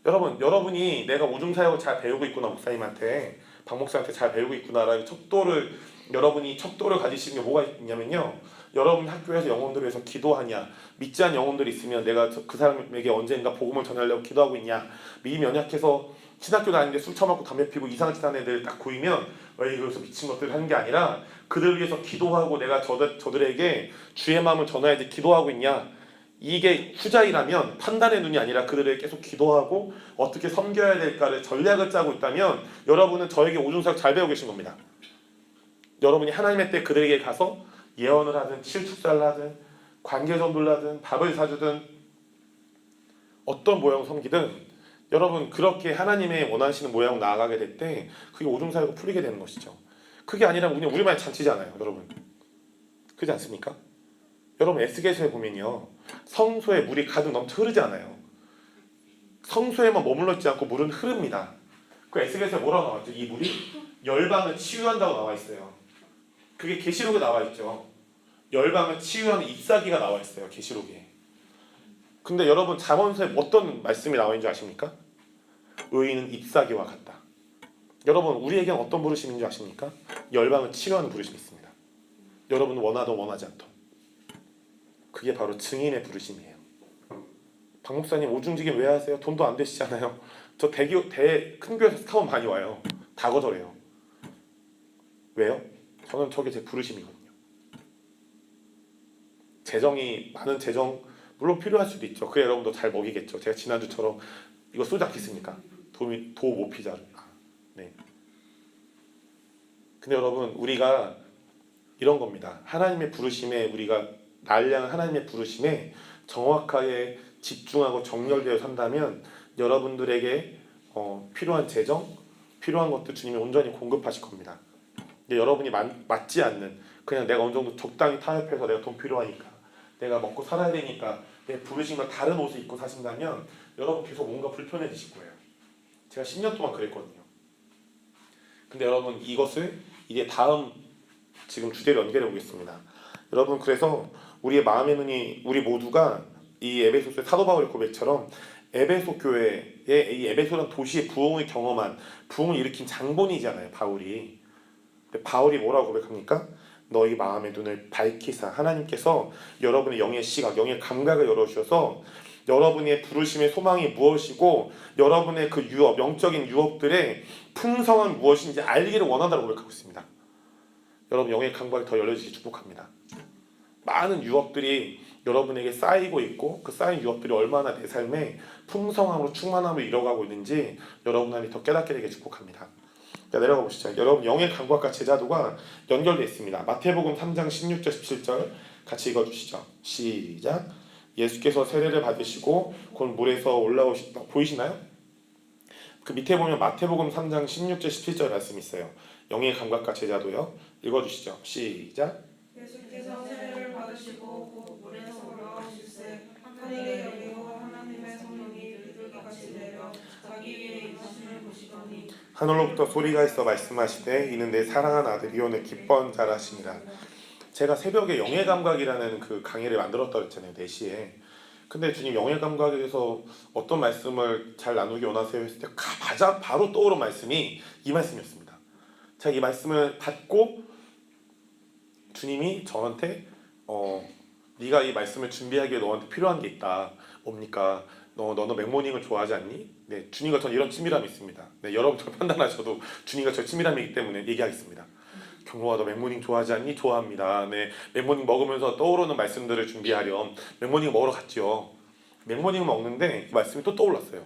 여러분이 내가 오중사역을 잘 배우고 있구나, 목사님한테 박 목사한테 잘 배우고 있구나라는 여러분이 척도를 가지시는 게 뭐가 있냐면요, 여러분 학교에서 영혼들을 위해서 기도하냐, 믿지 않은 영혼들이 있으면 내가 그 사람에게 언젠가 복음을 전하려고 기도하고 있냐, 믿음이 연약해서 신학교 다니는데 술 처먹고 담배 피고 이상한 짓 하는 애들 딱 보이면 그래서 미친 것들 하는 게 아니라 그들을 위해서 기도하고 내가 저들에게 주의 마음을 전해야지 기도하고 있냐, 이게 후자이라면 판단의 눈이 아니라 그들에게 계속 기도하고 어떻게 섬겨야 될까를 전략을 짜고 있다면 여러분은 저에게 오중사역 잘 배우고 계신 겁니다. 여러분이 하나님의 때 그들에게 가서 예언을 하든 칠축사를 하든 관계전도를 하든 밥을 사주든 어떤 모양 섬기든 여러분 그렇게 하나님의 원하시는 모양 나아가게 될 때 그게 오중사역을 풀리게 되는 것이죠. 그게 아니라 그냥 우리만 잔치잖아요, 여러분. 그렇지 않습니까? 여러분 에스겔서에 보면요, 성소에 물이 가득 넘쳐 흐르지 않아요. 성소에만 머물러 있지 않고 물은 흐릅니다. 그 에스겔서에 뭐라고 나왔죠? 이 물이 열방을 치유한다고 나와 있어요. 그게 계시록에 나와 있죠. 열방을 치유하는 잎사귀가 나와 있어요, 계시록에. 근데 여러분 잠언서에 어떤 말씀이 나와 있는 줄 아십니까? 의인은 잎사귀와 같다. 여러분 우리에게는 어떤 부르심인 줄 아십니까? 열방을 치유하는 부르심이 있습니다. 여러분은 원하든 원하지 않든 그게 바로 증인의 부르심이에요. 박 목사님 오중직임 왜 하세요? 돈도 안 되시잖아요. 저 큰 교회에서 스카웃 많이 와요. 다 거절해요. 왜요? 저는 저게 제 부르심이거든요. 많은 재정 물론 필요할 수도 있죠. 그래 여러분도 잘 먹이겠죠. 제가 지난주처럼 이거 쏘지 않겠습니까? 도모피자를. 네. 근데 여러분 우리가 이런 겁니다. 하나님의 부르심에 우리가 날량한 하나님의 부르심에 정확하게 집중하고 정렬되어 산다면 여러분들에게 필요한 재정, 필요한 것들 주님이 온전히 공급하실 겁니다. 근데 여러분이 맞지 않는 그냥 내가 어느 정도 적당히 타협해서 내가 돈 필요하니까 내가 먹고 살아야 되니까 내 부르심과 다른 옷을 입고 사신다면 여러분 계속 뭔가 불편해지실 거예요. 제가 10년 동안 그랬거든요. 근데 여러분 이것을 이제 다음 지금 주제를 연결해 보겠습니다. 여러분 그래서 우리의 마음의 눈이 우리 모두가 이 에베소서의 사도 바울의 고백처럼 에베소 교회의 이 에베소라는 도시의 부흥을 경험한 부흥을 일으킨 장본이잖아요, 바울이. 근데 바울이 뭐라고 고백합니까? 너희 마음의 눈을 밝히사 하나님께서 여러분의 영의 시각, 영의 감각을 열어주셔서 여러분의 부르심의 소망이 무엇이고 여러분의 그 유업, 영적인 유업들의 풍성한 무엇인지 알기를 원한다고 고백하고 있습니다. 여러분 영의 감각이 더 열려지기 축복합니다. 많은 유업들이 여러분에게 쌓이고 있고 그 쌓인 유업들이 얼마나 내 삶에 풍성함으로 충만함을 이뤄가고 있는지 여러분 안에 더 깨닫게 되게 축복합니다. 자, 내려가 보시죠. 여러분 영의 감각과 제자도가 연결되어 있습니다. 마태복음 3장 16절 17절 같이 읽어주시죠. 시작. 예수께서 세례를 받으시고 곧 물에서 올라오시다 보이시나요? 그 밑에 보면 마태복음 3장 16절 17절 말씀이 있어요. 영의 감각과 제자도요. 읽어주시죠. 시작. 예수께서 세례를 받으시고 곧 물에서 올라오실새 하늘에 열리고 하나님의 성령이 비둘기같이 내려 자기 위에 임하심을 보시더니 하늘로부터 소리가 있어 말씀하시되 이는 내 사랑하는 아들이요 내 기뻐한 자라시니라. 제가 새벽에 영의 감각이라는 그 강의를 만들었다고 했잖아요, 4시에. 근데 주님 영의 감각에 대해서 어떤 말씀을 잘 나누기 원하세요 했을 때 바로 떠오른 말씀이 이 말씀이었습니다. 제가 이 말씀을 받고 주님이 저한테 네가 이 말씀을 준비하기에 너한테 필요한 게 있다. 뭡니까? 너는 맥모닝을 좋아하지 않니? 네, 주님과 저는 이런 친밀함이 있습니다. 네, 여러분 저 판단하셔도 주님과 저 친밀함이기 때문에 얘기하겠습니다. 경모아 너 맥모닝 좋아하지 않니? 좋아합니다. 네, 맥모닝 먹으면서 떠오르는 말씀들을 준비하렴. 맥모닝 먹으러 갔죠. 맥모닝 먹는데 이 말씀이 또 떠올랐어요.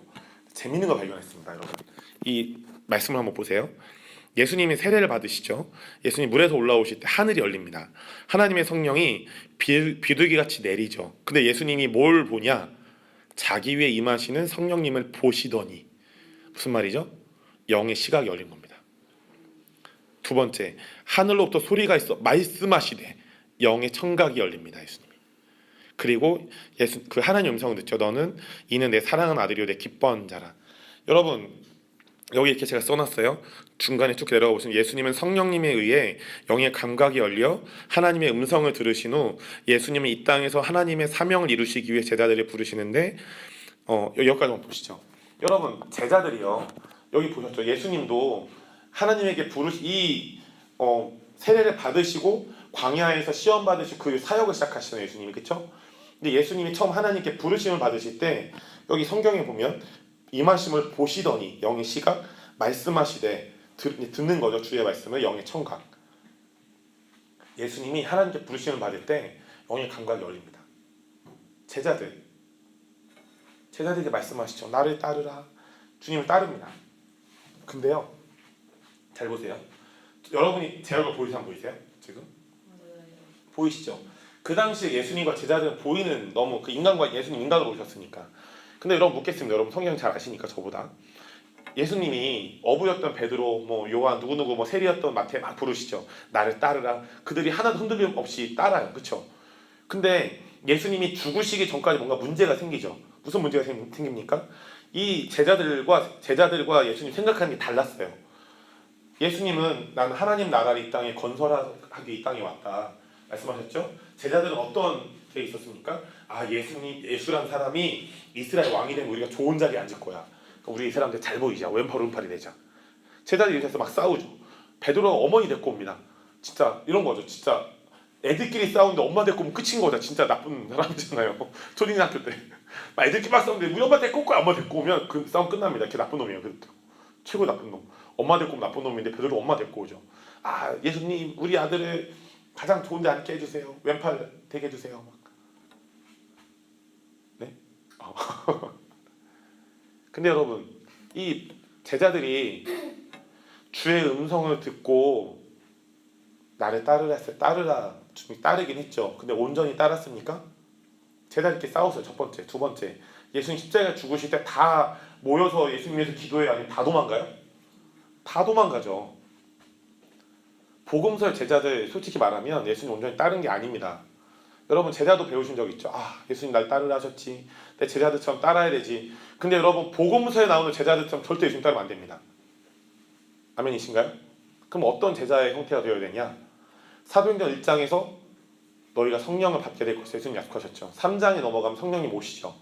재밌는 거 발견했습니다, 여러분. 이 말씀을 한번 보세요. 예수님이 세례를 받으시죠. 예수님 물에서 올라오실 때 하늘이 열립니다. 하나님의 성령이 비둘기같이 내리죠. 근데 예수님이 뭘 보냐? 자기 위에 임하시는 성령님을 보시더니 무슨 말이죠? 영의 시각이 열린 겁니다. 두 번째, 하늘로부터 소리가 있어 말씀하시되 영의 청각이 열립니다. 예수님이. 그리고 그 하나님 음성을 듣죠. 너는 이는 내 사랑하는 아들이요 내 기뻐하는 자라. 여러분 여기 이렇게 제가 써놨어요. 중간에 쭉 내려가 보시면 예수님은 성령님에 의해 영의 감각이 열려 하나님의 음성을 들으신 후 예수님은 이 땅에서 하나님의 사명을 이루시기 위해 제자들을 부르시는데 여기까지만 보시죠. 여러분 제자들이요. 여기 보셨죠? 예수님도 하나님에게 세례를 받으시고 광야에서 시험 받으시고 그 사역을 시작하시는 예수님이, 그렇죠? 근데 예수님이 처음 하나님께 부르심을 받으실 때 여기 성경에 보면 임하심을 보시더니 영의 시각 말씀하시되 듣는 거죠. 주의 말씀을 영의 청각. 예수님이 하나님께 부르심을 받을 때 영의 감각이 열립니다. 제자들에게 말씀하시죠. 나를 따르라. 주님을 따릅니다. 근데요, 잘 보세요. 여러분이 제 얼굴 보이세요? 안 보이세요? 지금? 보이시죠? 그 당시에 예수님과 제자들은 보이는, 너무 그 인간과 예수님 인간으로 오셨으니까. 근데 여러분 묻겠습니다. 여러분 성경 잘 아시니까 저보다. 예수님이 어부였던 베드로, 요한, 누구누구, 세리였던 마태 막 부르시죠. 나를 따르라. 그들이 하나도 흔들림 없이 따라요. 그렇죠? 근데 예수님이 죽으시기 전까지 뭔가 문제가 생기죠. 무슨 문제가 생깁니까? 이 제자들과 예수님 생각하는 게 달랐어요. 예수님은 나는 하나님 나라를 이 땅에 건설하기 이 땅에 왔다 말씀하셨죠. 제자들은 어떤 게 있었습니까? 예수란 사람이 이스라엘 왕이 되면 우리가 좋은 자리에 앉을 거야. 우리 이 사람들 잘 보이자. 왼팔 오른팔이 되자. 제자들이 이렇게 해서 막 싸우죠. 베드로가 어머니 데리고 옵니다. 진짜 이런 거죠. 진짜 애들끼리 싸우는데 엄마 데리고 오면 끝인 거다. 진짜 나쁜 사람이잖아요. 초딩학교 때 막 애들끼리 막 싸우는데 우리 엄마 데리고 올거야. 엄마 데리고 오면 그 싸움 끝납니다. 걔 나쁜 놈이에요. 최고 나쁜 놈. 엄마 데리고 오면 나쁜 놈인데 베드로가 엄마 데리고 오죠. 예수님 우리 아들을 가장 좋은 데 앉게 해주세요. 왼팔 되게 해주세요. 막. 네? 근데 여러분 이 제자들이 주의 음성을 듣고 나를 따르라 했어요. 따르긴 했죠. 근데 온전히 따랐습니까? 제자들끼리 싸웠어요. 첫 번째. 두 번째, 예수님 십자가에 죽으실 때 다 모여서 예수님 위해서 기도해요? 아니면 다 도망가요? 다 도망가죠. 복음서의 제자들 솔직히 말하면 예수님 온전히 따른 게 아닙니다. 여러분 제자도 배우신 적 있죠? 예수님 날 따르라 하셨지. 내 제자들처럼 따라야 되지. 근데 여러분 복음서에 나오는 제자들처럼 절대 예수님 따르면 안 됩니다. 아멘이신가요? 그럼 어떤 제자의 형태가 되어야 되냐? 사도행전 1장에서 너희가 성령을 받게 될 것을 예수님 약속하셨죠. 3장에 넘어가면 성령님 오시죠.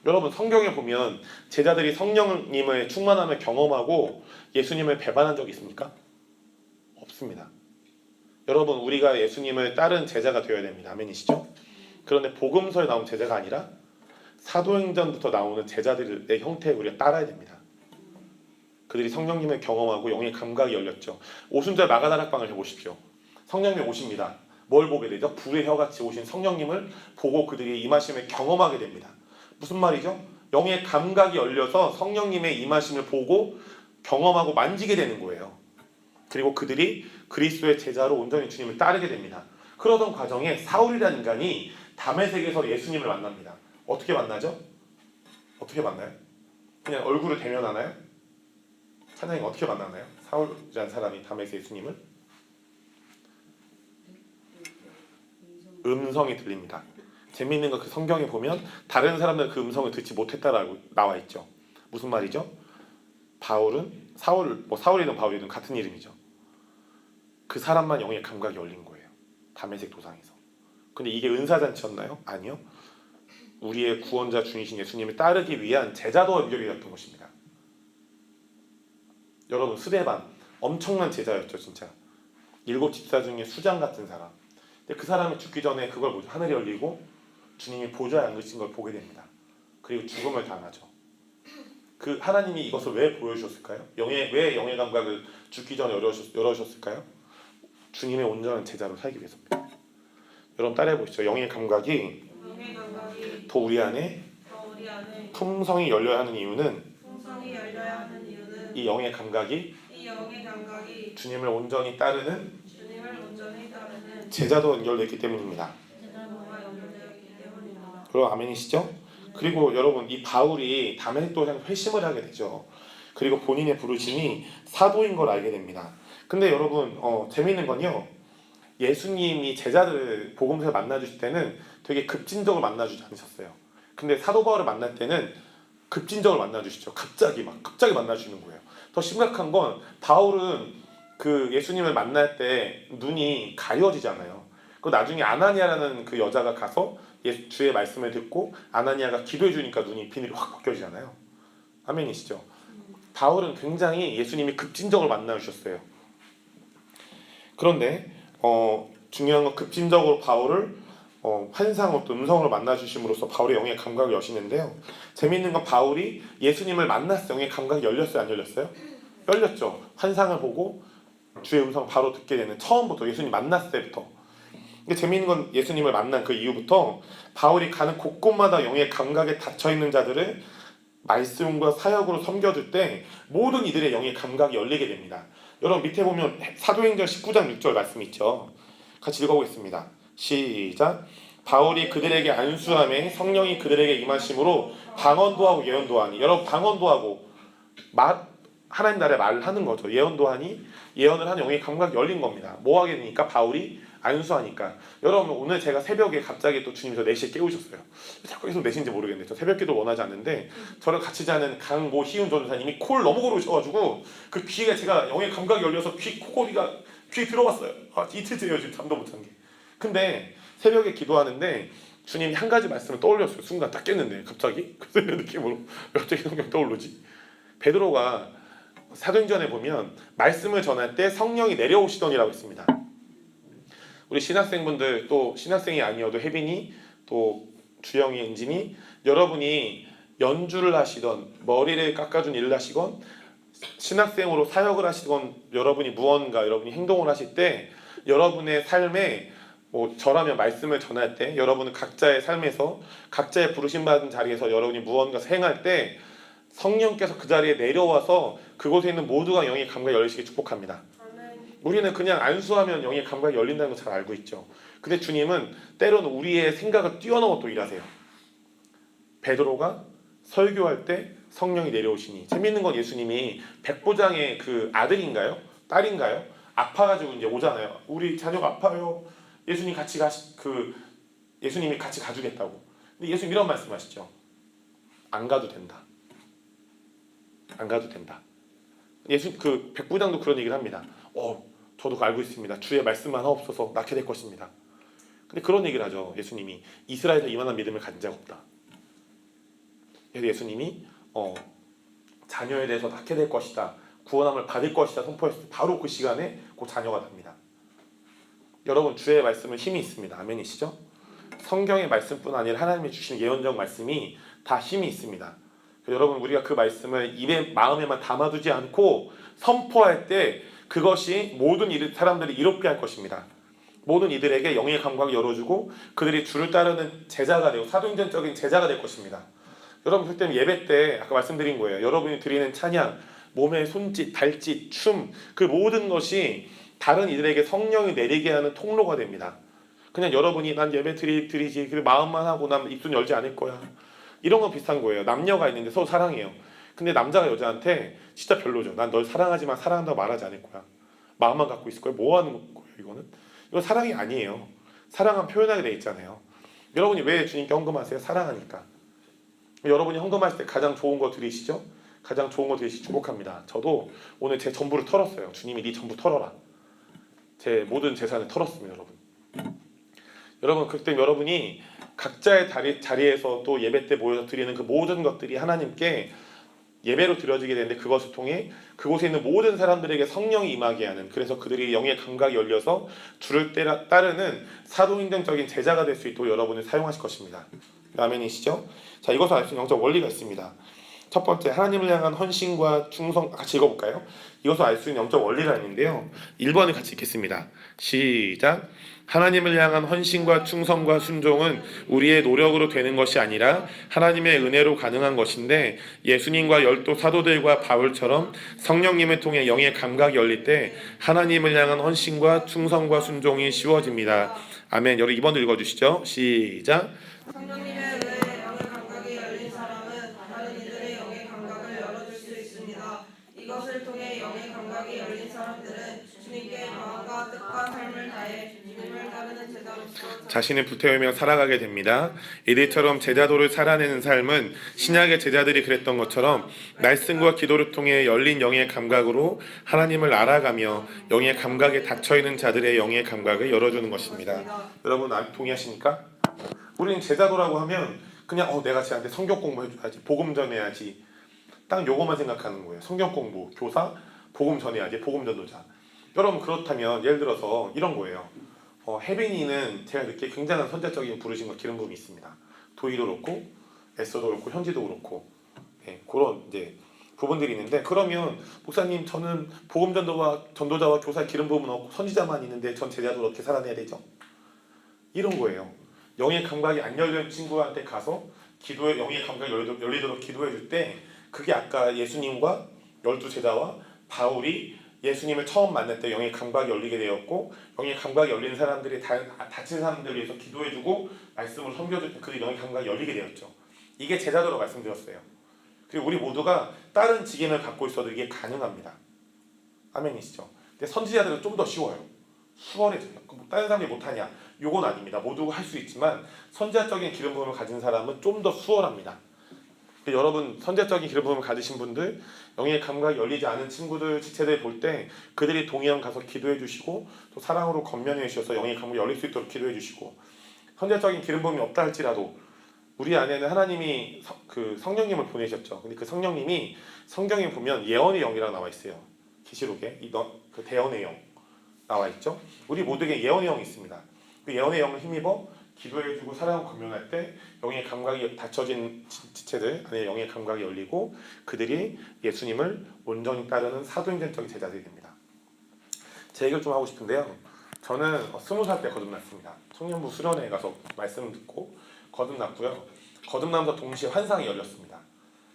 여러분 성경에 보면 제자들이 성령님의 충만함을 경험하고 예수님을 배반한 적이 있습니까? 없습니다. 여러분 우리가 예수님을 따른 제자가 되어야 됩니다. 아멘이시죠? 그런데 복음서에 나온 제자가 아니라 사도행전부터 나오는 제자들의 형태에 우리가 따라야 됩니다. 그들이 성령님을 경험하고 영의 감각이 열렸죠. 오순절 마가다락방을 해보십시오. 성령님이 오십니다. 뭘 보게 되죠? 불의 혀같이 오신 성령님을 보고 그들이 임하심을 경험하게 됩니다. 무슨 말이죠? 영의 감각이 열려서 성령님의 임하심을 보고 경험하고 만지게 되는 거예요. 그리고 그들이 그리스도의 제자로 온전히 주님을 따르게 됩니다. 그러던 과정에 사울이라는 인간이 다메섹에서 예수님을 만납니다. 어떻게 만나죠? 어떻게 만나요? 그냥 얼굴을 대면하나요? 찬양이 어떻게 만나나요? 사울이라는 사람이 다메섹 예수님을? 음성이 들립니다. 재미있는 건 그 성경에 보면 다른 사람들은 그 음성을 듣지 못했다라고 나와 있죠. 무슨 말이죠? 사울이든 바울이든 같은 이름이죠. 그 사람만 영의 감각이 열린 거예요. 다메섹 도상에서. 근데 이게 은사잔치였나요? 아니요. 우리의 구원자 주이신 예수님을 따르기 위한 제자도 연결이었던 것입니다. 여러분 스데반 엄청난 제자였죠. 진짜 7 집사 중에 수장 같은 사람. 근데 그 사람이 죽기 전에 그걸 보죠. 하늘이 열리고 주님이 보좌에 앉으신 걸 보게 됩니다. 그리고 죽음을 당하죠. 그 하나님이 이것을 왜 보여주셨을까요? 왜 영의 감각을 죽기 전에 열어주셨을까요? 주님의 온전한 제자로 살기 위해서입니다. 여러분 따라해 보시죠. 영의 감각이 더 우리 안에 품성이 열려야 하는 이유는 이 영의 감각이 주님을 온전히 따르는 제자도 연결되어 있기 때문입니다. 그럼 아멘이시죠? 그리고 여러분 이 바울이 다메섹 도상에서 회심을 하게 되죠. 그리고 본인의 부르심이 사도인 걸 알게 됩니다. 근데 여러분 재미있는 건요. 예수님이 제자들 복음서에 만나주실 때는 되게 급진적으로 만나주지 않으셨어요. 근데 사도 바울을 만날 때는 급진적으로 만나주시죠. 갑자기 만나주시는 거예요. 더 심각한 건 바울은 그 예수님을 만날 때 눈이 가려지잖아요. 그 나중에 아나니아라는 그 여자가 가서 주의 말씀을 듣고 아나니아가 기도해 주니까 눈이 비늘이 확 벗겨지잖아요. 아멘이시죠? 바울은 굉장히 예수님이 급진적으로 만나주셨어요. 그런데 중요한 건 급진적으로 바울을 환상으로 또 음성으로 만나주심으로써 바울의 영의 감각을 여시는데요. 재미있는 건 바울이 예수님을 만났을 영의 감각이 열렸어요? 안 열렸어요? 열렸죠. 환상을 보고 주의 음성 바로 듣게 되는 처음부터 예수님 만났을 때부터. 근데 재미있는 건 예수님을 만난 그 이후부터 바울이 가는 곳곳마다 영의 감각에 닫혀있는 자들을 말씀과 사역으로 섬겨줄 때 모든 이들의 영의 감각이 열리게 됩니다. 여러분 밑에 보면 사도행전 19장 6절 말씀 있죠. 같이 읽어보겠습니다. 시작. 바울이 그들에게 안수함에 성령이 그들에게 임하심으로 방언도 하고 예언도 하니. 여러분 방언도 하고 하나님 나라의 말을 하는 거죠. 예언도 하니 예언을 하는 영의 감각이 열린 겁니다. 뭐 하게 되니까? 바울이 안수하니까. 여러분 오늘 제가 새벽에 갑자기 또 주님 저 4시에 깨우셨어요. 자꾸 계속 4시인지 모르겠는데 저 새벽기도 원하지 않는데 저를 같이 자는 강모 희훈 전도사님이 코를 너무 고르셔가지고 그 귀가 제가 영의 감각이 열려서 코골이가 귀에 들어갔어요. 이틀째예요 지금 잠도 못 잔 게. 근데 새벽에 기도하는데 주님이 한 가지 말씀을 떠올렸어요. 순간 딱 깼는데 갑자기 그 느낌으로 갑자기 성경 떠오르지. 베드로가 사도행전에 보면 말씀을 전할 때 성령이 내려오시더니라고 했습니다. 우리 신학생분들 또 신학생이 아니어도 혜빈이 또 주영이 은진이 여러분이 연주를 하시던 머리를 깎아준 일을 하시건 신학생으로 사역을 하시건 여러분이 무언가 여러분이 행동을 하실 때 여러분의 삶에 저라면 말씀을 전할 때 여러분은 각자의 삶에서 각자의 부르심받은 자리에서 여러분이 무언가 행할 때 성령께서 그 자리에 내려와서 그곳에 있는 모두가 영의 감각이 열리시게 축복합니다. 우리는 그냥 안수하면 영의 감각이 열린다는 거 잘 알고 있죠. 근데 주님은 때로는 우리의 생각을 뛰어넘어 또 일하세요. 베드로가 설교할 때 성령이 내려오시니. 재밌는 건 예수님이 백부장의 그 아들인가요? 딸인가요? 아파가지고 이제 오잖아요. 우리 자녀가 아파요. 예수님이 같이 가주겠다고. 근데 예수님 이런 말씀하시죠. 안 가도 된다. 안 가도 된다. 그 백부장도 그런 얘기를 합니다. 저도 알고 있습니다. 주의 말씀만 하옵소서 낳게 될 것입니다. 근데 그런 얘기를 하죠. 예수님이 이스라엘에서 이만한 믿음을 가진 자가 없다. 그래서 예수님이 자녀에 대해서 낳게 될 것이다. 구원함을 받을 것이다 선포했을 때 바로 그 시간에 그 자녀가 납니다. 여러분 주의 말씀은 힘이 있습니다. 아멘이시죠? 성경의 말씀뿐 아니라 하나님이 주신 예언적 말씀이 다 힘이 있습니다. 여러분 우리가 그 말씀을 입에 마음에만 담아두지 않고 선포할 때 그것이 모든 사람들이 이롭게 할 것입니다. 모든 이들에게 영의 감각을 열어주고 그들이 주를 따르는 제자가 되고 사도행전적인 제자가 될 것입니다. 여러분 그때 예배 때 아까 말씀드린 거예요. 여러분이 드리는 찬양, 몸의 손짓, 발짓, 춤 그 모든 것이 다른 이들에게 성령이 내리게 하는 통로가 됩니다. 그냥 여러분이 난 예배 드리지 그 마음만 하고 난 입술 열지 않을 거야. 이런 건 비슷한 거예요. 남녀가 있는데 서로 사랑해요. 근데 남자가 여자한테 진짜 별로죠. 난 널 사랑하지만 사랑한다고 말하지 않을 거야. 마음만 갖고 있을 거야. 뭐 하는 거예요 이거는? 이건 사랑이 아니에요. 사랑은 표현하게 돼 있잖아요. 여러분이 왜 주님께 헌금하세요? 사랑하니까. 여러분이 헌금하실 때 가장 좋은 거 드리시죠? 가장 좋은 거 드리시 축복합니다. 저도 오늘 제 전부를 털었어요. 주님이 네 전부 털어라. 제 모든 재산을 털었습니다. 여러분 그때 여러분이 각자의 자리에서 또 예배 때 모여서 드리는 그 모든 것들이 하나님께 예배로 드려지게 되는데 그것을 통해 그곳에 있는 모든 사람들에게 성령이 임하게 하는, 그래서 그들이 영의 감각이 열려서 주를 따르는 사도행전적인 제자가 될 수 있도록 여러분을 사용하실 것입니다. 아멘이시죠? 자, 이것을 알 수 있는 영적 원리가 있습니다. 첫 번째, 하나님을 향한 헌신과 충성. 같이 읽어볼까요? 이것을 알 수 있는 영적 원리가 있는데요. 1번을 같이 읽겠습니다. 시작. 하나님을 향한 헌신과 충성과 순종은 우리의 노력으로 되는 것이 아니라 하나님의 은혜로 가능한 것인데, 예수님과 열두 사도들과 바울처럼 성령님을 통해 영의 감각이 열릴 때 하나님을 향한 헌신과 충성과 순종이 쉬워집니다. 아멘. 여러분 2번도 읽어주시죠. 시작. 성령님의 은혜에 영의 감각이 열린 사람은 다른 이들의 영의 감각을 열어줄 수 있습니다. 이것을 통해 영의 감각이 열린 사람들은 주님께 마음과 뜻과 삶을 다해 주님을 따르는 제자로서 자신을 불태우며 살아가게 됩니다. 이들처럼 제자도를 살아내는 삶은 신약의 제자들이 그랬던 것처럼 말씀과 기도를 통해 열린 영의 감각으로 하나님을 알아가며 영의 감각에 닫혀있는 자들의 영의 감각을 열어주는 것입니다. 여러분 동의하십니까? 우리는 제자도라고 하면 그냥 내가 쟤한테 성경 공부해줘야지, 복음 전해야지, 딱 요거만 생각하는 거예요. 성경 공부, 교사, 복음 전해야지, 복음 전도자. 여러분 그렇다면 예를 들어서 이런 거예요. 혜빈이는 제가 느끼기에 굉장한 선자적인 부르심과 기름 부음이 있습니다. 도희도 그렇고 에스더도 그렇고 현지도 그렇고 그런 이제 부분들이 있는데, 그러면 목사님 저는 복음 전도자와 교사의 기름 부음은 없고 선지자만 있는데 전 제자도 어떻게 살아내야 되죠? 이런 거예요. 영의 감각이 안 열린 친구한테 가서 기도에 영의 감각이 열리도록 기도해 줄 때, 그게 아까 예수님과 12제자와 바울이 예수님을 처음 만날 때 영의 감각이 열리게 되었고, 영의 감각이 열린 사람들이 다친 사람들을 위해서 기도해주고 말씀을 섬겨줄 때 그 영의 감각이 열리게 되었죠. 이게 제자도로 말씀드렸어요. 그리고 우리 모두가 다른 직임을 갖고 있어도 이게 가능합니다. 아멘이시죠? 근데 선지자들은 좀 더 쉬워요. 수월해져요. 다른 사람이 못하냐? 요건 아닙니다. 모두가 할 수 있지만 선지자적인 기름 부음을 가진 사람은 좀 더 수월합니다. 여러분 선지자적인 기름 부음을 가지신 분들, 영의 감각이 열리지 않은 친구들, 지체들 볼 때 그들이 동의하면 가서 기도해 주시고 또 사랑으로 건면해 주셔서 영의 감각이 열릴 수 있도록 기도해 주시고, 선지자적인 기름 부음이 없다 할지라도 우리 안에는 하나님이 그 성령님을 보내셨죠. 근데 그 성령님이 성경에 보면 예언의 영이라고 나와 있어요. 계시록에 그 대언의 영 나와 있죠. 우리 모두에게 예언의 영이 있습니다. 그 예언의 영을 힘입어 기도해주고 사랑을 건면할 때 영의 감각이 닫혀진 지체들 안에 영의 감각이 열리고 그들이 예수님을 온전히 따르는 사도행전적인 제자들이 됩니다. 제 얘기를 좀 하고 싶은데요. 저는 20살 때 거듭났습니다. 청년부 수련회에 가서 말씀을 듣고 거듭났고요. 거듭나면서 동시에 환상이 열렸습니다.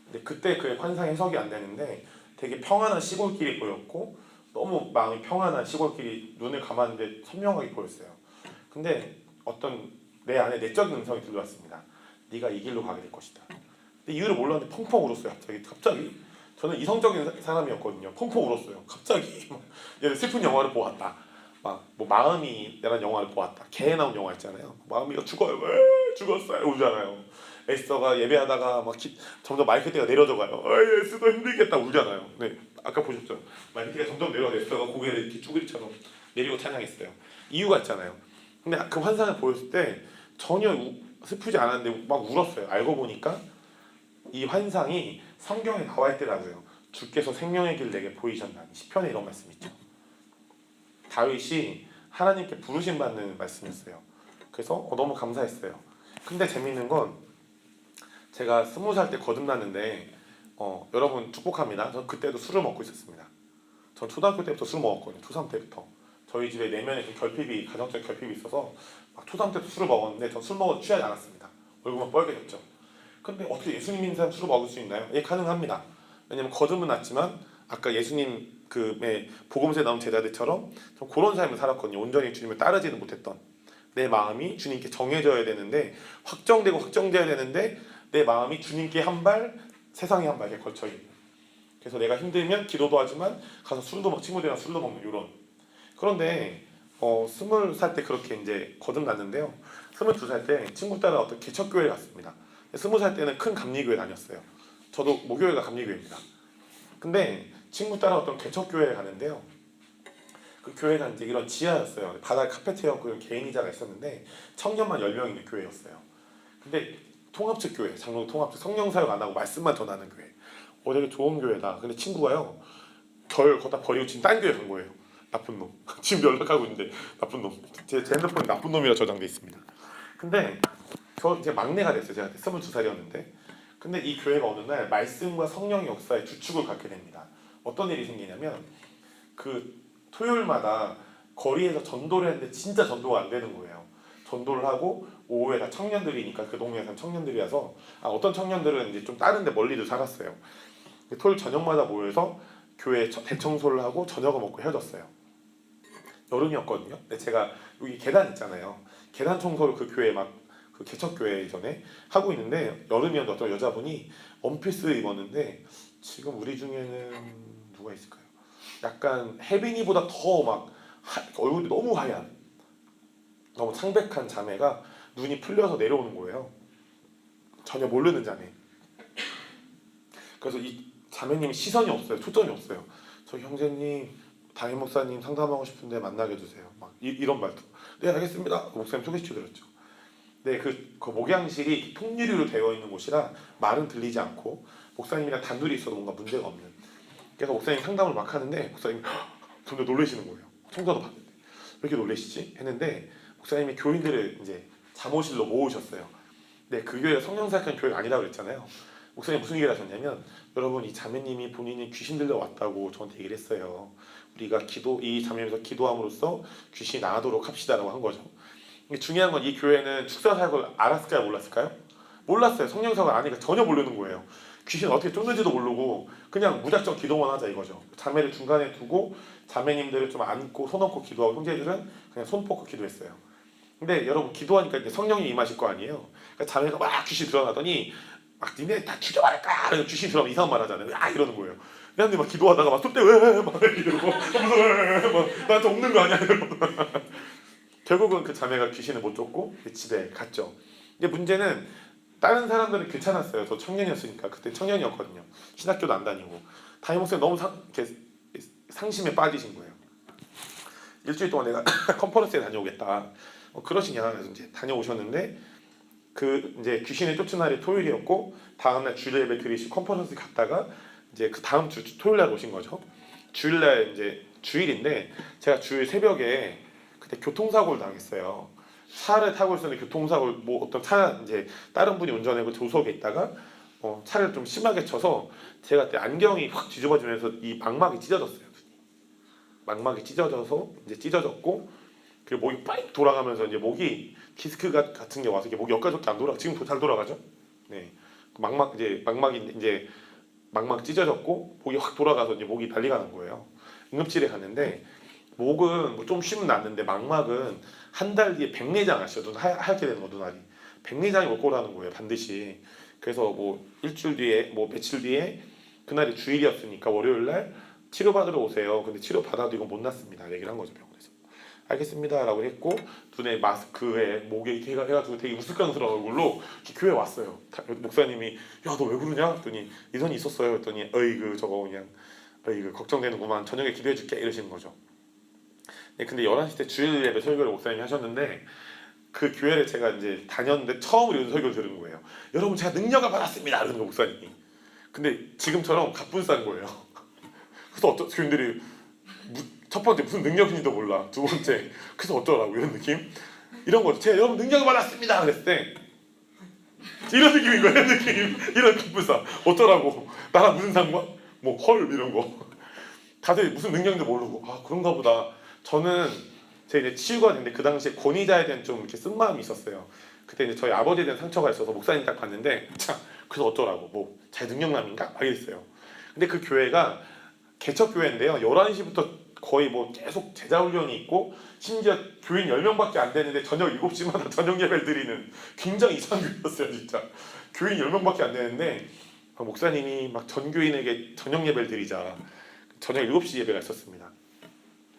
근데 그때 그 환상 해석이 안 되는데 되게 평안한 시골길이 보였고, 너무 마음이 평안한 시골길이 눈을 감았는데 선명하게 보였어요. 근데 어떤 내 안에 내적인 음성이 들려왔습니다. 네가 이 길로 가게 될 것이다. 근데 이유를 몰랐는데 펑펑 울었어요. 갑자기 저는 이성적인 사람이었거든요. 펑펑 울었어요. 갑자기 예를 슬픈 영화를 보았다. 뭐 마음이라는 영화를 보았다. 개에 나온 영화 있잖아요. 마음이가 죽어요. 왜 죽었어요? 울잖아요. 에스더가 예배하다가 점점 마이크대가 내려져가요. 에스더 힘들겠다 울잖아요. 네, 아까 보셨죠? 마이크대가 점점 내려가 에스더가 고개를 이렇게 쭈그리처럼 내리고 찬양했어요. 이유가 있잖아요. 근데 그 환상을 보였을 때 전혀 슬프지 않았는데 막 울었어요. 알고 보니까 이 환상이 성경에 나와 있더라고요. 주께서 생명의 길 내게 보이셨나니, 시편에 이런 말씀 있죠. 다윗이 하나님께 부르심 받는 말씀이었어요. 그래서 너무 감사했어요. 근데 재밌는 건 제가 20살 때 거듭났는데 여러분 축복합니다. 전 그때도 술을 먹고 있었습니다. 전 초등학교 때부터 술 먹었거든요. 초3 때부터. 저희 집에 내면에 가정적 결핍이 있어서 초3 때도 술을 먹었는데 전 술 먹어도 취하지 않았습니다. 얼굴만 빨개졌죠. 근데 어떻게 예수님 믿는 사람 술을 먹을 수 있나요? 예, 가능합니다. 왜냐면 거듭은 났지만 아까 예수님 복음서에 나온 제자들처럼 좀 그런 삶을 살았거든요. 온전히 주님을 따르지는 못했던, 내 마음이 주님께 정해져야 되는데 확정돼야 되는데 내 마음이 주님께 한 발, 세상에 한 발에 걸쳐 있는. 그래서 내가 힘들면 기도도 하지만 가서 친구들이랑 술도 먹는 이런. 그런데 20살 때 그렇게 이제 거듭났는데요. 22살 때 친구 따라 어떤 개척교회에 갔습니다. 20살 때는 큰 감리교회 다녔어요. 저도 모교회가 감리교회입니다. 근데 친구 따라 어떤 개척교회에 가는데요. 그 교회가 이제 이런 지하였어요. 바닥에 카페트였고 개인 의자가 있었는데 청년만 10명 있는 교회였어요. 근데 통합측 교회, 장로 통합측, 성령 사역 안 하고 말씀만 전하는 교회. 되게 좋은 교회다. 근데 친구가요, 절 거기다 버리고 지금 딴 교회 간 거예요. 나쁜 놈. 지금 연락하고 있는데 나쁜 놈. 제 핸드폰에 나쁜 놈이라 저장돼 있습니다. 근데 저 이제 막내가 됐어요. 제가 22살이었는데. 근데 이 교회가 어느 날 말씀과 성령의 역사의 주축을 갖게 됩니다. 어떤 일이 생기냐면 그 토요일마다 거리에서 전도를 했는데 진짜 전도가 안 되는 거예요. 전도를 하고 오후에 다 청년들이니까 그 동네에 사는 청년들이라서 어떤 청년들은 이제 좀 다른데 멀리도 살았어요. 토요일 저녁마다 모여서 교회 대청소를 하고 저녁을 먹고 헤어졌어요. 여름이었거든요. 근데 제가 여기 계단 있잖아요. 계단 청소를 그 교회 그 개척교회 전에 하고 있는데 여름이었는데 어떤 여자분이 원피스 입었는데 지금 우리 중에는 누가 있을까요? 약간 혜빈이보다 더 막 얼굴이 너무 하얀, 너무 창백한 자매가 눈이 풀려서 내려오는 거예요. 전혀 모르는 자매. 그래서 이 자매님이 시선이 없어요. 초점이 없어요. 저 형제님, 담임 목사님 상담하고 싶은데 만나게 해주세요. 막 이런 말도. 네 알겠습니다. 목사님 소개시켜드렸죠. 네, 그 목양실이 통유리로 되어 있는 곳이라 말은 들리지 않고 목사님이랑 단둘이 있어도 뭔가 문제가 없는. 그래서 목사님 상담을 막 하는데 목사님이 점점 놀라시는 거예요. 청자도 봤는데 왜 이렇게 놀라시지? 했는데 목사님이 교인들을 이제 잠옷실로 모으셨어요. 네, 그 교회가 성령사역하는 교회가 아니라고 그랬잖아요. 목사님 무슨 얘기를 하셨냐면 여러분 이 자매님이 본인이 귀신 들려왔다고 저한테 얘기를 했어요. 우리가 이 자매에서 기도함으로써 귀신이 나가도록 합시다라고 한 거죠. 중요한 건 이 교회는 축사사역을 알았을까요? 몰랐을까요? 몰랐어요. 성령사역을 아니까 전혀 모르는 거예요. 귀신 어떻게 쫓는지도 모르고 그냥 무작정 기도만 하자 이거죠. 자매를 중간에 두고 자매님들을 좀 안고 손 얹고 기도하고 형제들은 그냥 손 뻗고 기도했어요. 근데 여러분 기도하니까 이제 성령이 임하실 거 아니에요. 그러니까 자매가 막 귀신 드러나더니 막 니네 다 죽여버릴까? 귀신 들어가면 이상한 말 하잖아요. 아 이러는 거예요. 근데 막 기도하다가 막 쏠 때 왜? 막 이러고 막 나한테 없는 거 아니야? 이러고 결국은 그 자매가 귀신을 못 쫓고 집에 갔죠. 근데 문제는 다른 사람들은 괜찮았어요. 저 청년이었으니까 그때 청년이었거든요. 신학교도 안 다니고 담임 목사님 너무 상심에 빠지신 거예요. 일주일 동안 내가 컨퍼런스에 다녀오겠다. 그러시냐 그래서 이제 다녀오셨는데 그 이제 귀신을 쫓은 날이 토요일이었고 다음날 주일 예배 드리시 컨퍼런스 갔다가 이제 그 다음 주 토요일날 오신 거죠. 주일날 이제 주일인데 제가 주일 새벽에 그때 교통사고를 당했어요. 차를 타고 있었는데 교통사고를 뭐 어떤 차 이제 다른 분이 운전하고 조수석에 있다가 차를 좀 심하게 쳐서 제가 그때 안경이 확 뒤집어지면서 이 망막이 찢어졌어요. 망막이 찢어져서 이제 찢어졌고 그리고 목이 빠익 돌아가면서 이제 목이 디스크 같은 게 와서 이게 목이 엇가졌게 안 돌아. 지금 잘 돌아가죠? 네. 망막이 이제 망막 찢어졌고 목이 확 돌아가서 이제 목이 난리가 난 거예요. 응급실에 갔는데 목은 뭐 좀 쉬면 낫는데 망막은 한 달 뒤에 백내장 아시죠? 눈 하얗게 되는 거 눈알이. 백내장이 올 거라는 거예요 반드시. 그래서 뭐 일주일 뒤에 뭐 며칠 뒤에 그날이 주일이었으니까 월요일 날 치료받으러 오세요. 근데 치료 받아도 이건 못 낫습니다. 얘기를 한 거죠 병원에서. 알겠습니다라고 했고 눈에 마스크에 목에 이렇게 해가지고 되게 우스꽝스러운 얼굴로 교회 왔어요. 목사님이 야 너 왜 그러냐? 했더니 이선이 있었어요. 했더니 어이그 저거 그냥 어이그 걱정되는구만. 저녁에 기도해줄게 이러시는 거죠. 네, 근데 11시 때 주일 예배 설교를 목사님이 하셨는데 그 교회를 제가 이제 다녔는데 처음으로 이런 설교를 들은 거예요. 여러분 제가 능력을 받았습니다. 이러는 거 목사님이. 근데 지금처럼 갑분싼 거예요. 그래서 어떤 교인들이 첫 번째 무슨 능력인지도 몰라. 두 번째 그래서 어쩌라고 이런 느낌? 이런 거죠. 제가 여러분 능력을 받았습니다. 그랬을 때 이런 느낌인 거예요. 이런 느낌. 이런 갑분싸. 어쩌라고. 나랑 무슨 상관? 뭐 헐 이런 거. 다들 무슨 능력인지 모르고 아 그런가 보다. 저는 제가 이제 치유가 됐는데 그 당시에 권위자에 대한 좀 이렇게 쓴 마음이 있었어요. 그때 이제 저희 아버지에 대한 상처가 있어서 목사님 딱 봤는데 참 그래서 어쩌라고 뭐 잘 능력남인가? 막 이랬어요. 근데 그 교회가 개척교회인데요. 11시부터 거의 뭐 계속 제자훈련이 있고 심지어 교인 10명밖에 안 되는데 저녁 7시마다 저녁 예배를 드리는 굉장히 이상한 교회였어요. 진짜 교인 10명밖에 안 되는데 목사님이 막 전 교인에게 저녁 예배를 드리자 저녁 7시 예배가 있었습니다.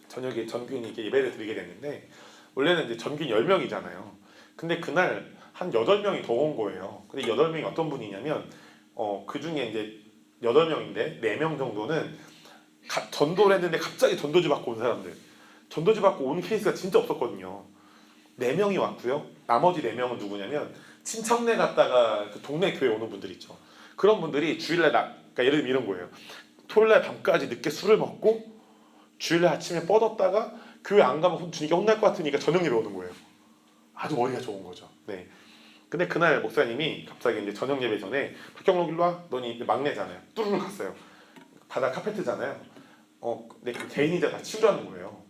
저녁에 전교인이 이렇게 예배를 드리게 됐는데 원래는 이제 전교인 10명이잖아요. 근데 그날 한 8명이 더 온 거예요. 근데 8명이 어떤 분이냐면 그 중에 이제 8명인데 4명 정도는 전도를 했는데 갑자기 전도지 받고 온 사람들. 전도지 받고 온 케이스가 진짜 없었거든요. 4명이 왔고요. 나머지 4명은 누구냐면 친척네 갔다가 그 동네 교회 오는 분들 있죠. 그런 분들이 주일날 그러니까 예를 들면 이런 거예요. 토요일날 밤까지 늦게 술을 먹고 주일날 아침에 뻗었다가 교회 안 가면 주님께 혼날 것 같으니까 저녁 예배 오는 거예요. 아주 머리가 좋은 거죠. 네. 근데 그날 목사님이 갑자기 이제 저녁 예배 전에 박경록 일로 와. 너니 막내잖아요. 뚜루루 갔어요. 바닥 카페트잖아요. 근데 그 개인이자 다 치우라는 거예요.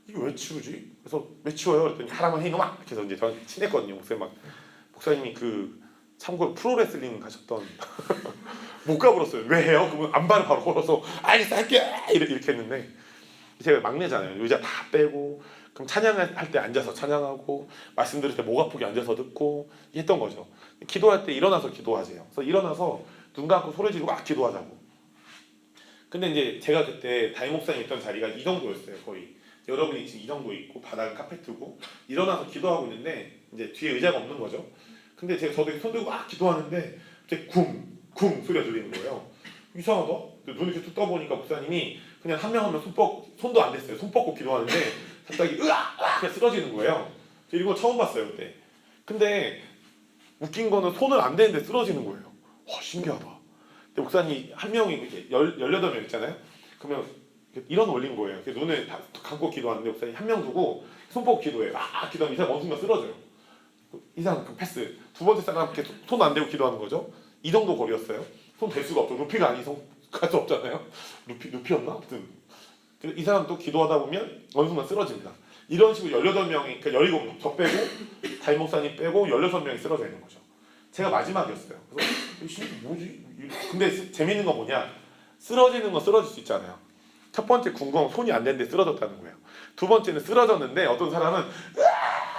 이게 왜 치우지? 그래서 왜 치워요? 그랬더니 하라면 해 이놈아. 그래서 이제 저는 친했거든요. 목사님이 그 참고로 프로레슬링 가셨던 못 가버렸어요. 왜 해요? 그러면 안발을 바로 걸어서 알겠어 할게 이렇게 했는데 제가 막내잖아요. 의자 다 빼고 그럼 찬양할 때 앉아서 찬양하고 말씀 들을 때 목 아프게 앉아서 듣고 했던 거죠. 기도할 때 일어나서 기도하세요. 그래서 일어나서 눈 감고 소리 지르고 막 기도하자고. 근데 이제 제가 그때 담임 목사님 있던 자리가 이 정도였어요. 거의 여러분이 지금 이 정도 있고 바닥에 카페트고 일어나서 기도하고 있는데 이제 뒤에 의자가 없는 거죠. 근데 저도 손 들고 막 기도하는데 갑자기 쿵쿵 소리가 들리는 거예요. 이상하다. 눈을 이렇게 뚝 떠보니까 목사님이 그냥 한 명 한 명 손도 안 댔어요. 손 뻗고 기도하는데 갑자기 으악 그냥 쓰러지는 거예요. 저 이거 처음 봤어요 그때. 근데 웃긴 거는 손을 안 대는데 쓰러지는 거예요. 와 신기하다. 근데 목사님 한 명이 이렇게 18명 있잖아요. 그러면 이런 원리인 거예요. 눈을 다 감고 기도하는데 목사님 한 명 두고 손 뻗고 기도해요. 기도하면 이 사람 어느 순간 쓰러져요. 이 사람 그 패스. 두 번째 사람 이렇게 손 안 대고 기도하는 거죠. 이 정도 거리였어요. 손 댈 수가 없죠. 루피가 아니서 갈 수 없잖아요. 루피였나? 아무튼 이 사람 또 기도하다 보면 어느 순간 쓰러집니다. 이런 식으로 18명이 그러니까 17명 저 빼고 담임 목사님 빼고 16명이 쓰러져 있는 거죠. 제가 마지막이었어요. 그래서 뭐지? 근데 재밌는 건 뭐냐? 쓰러지는 건 쓰러질 수 있잖아요. 첫 번째 궁금 손이 안 되는데 쓰러졌다는 거예요. 두 번째는 쓰러졌는데 어떤 사람은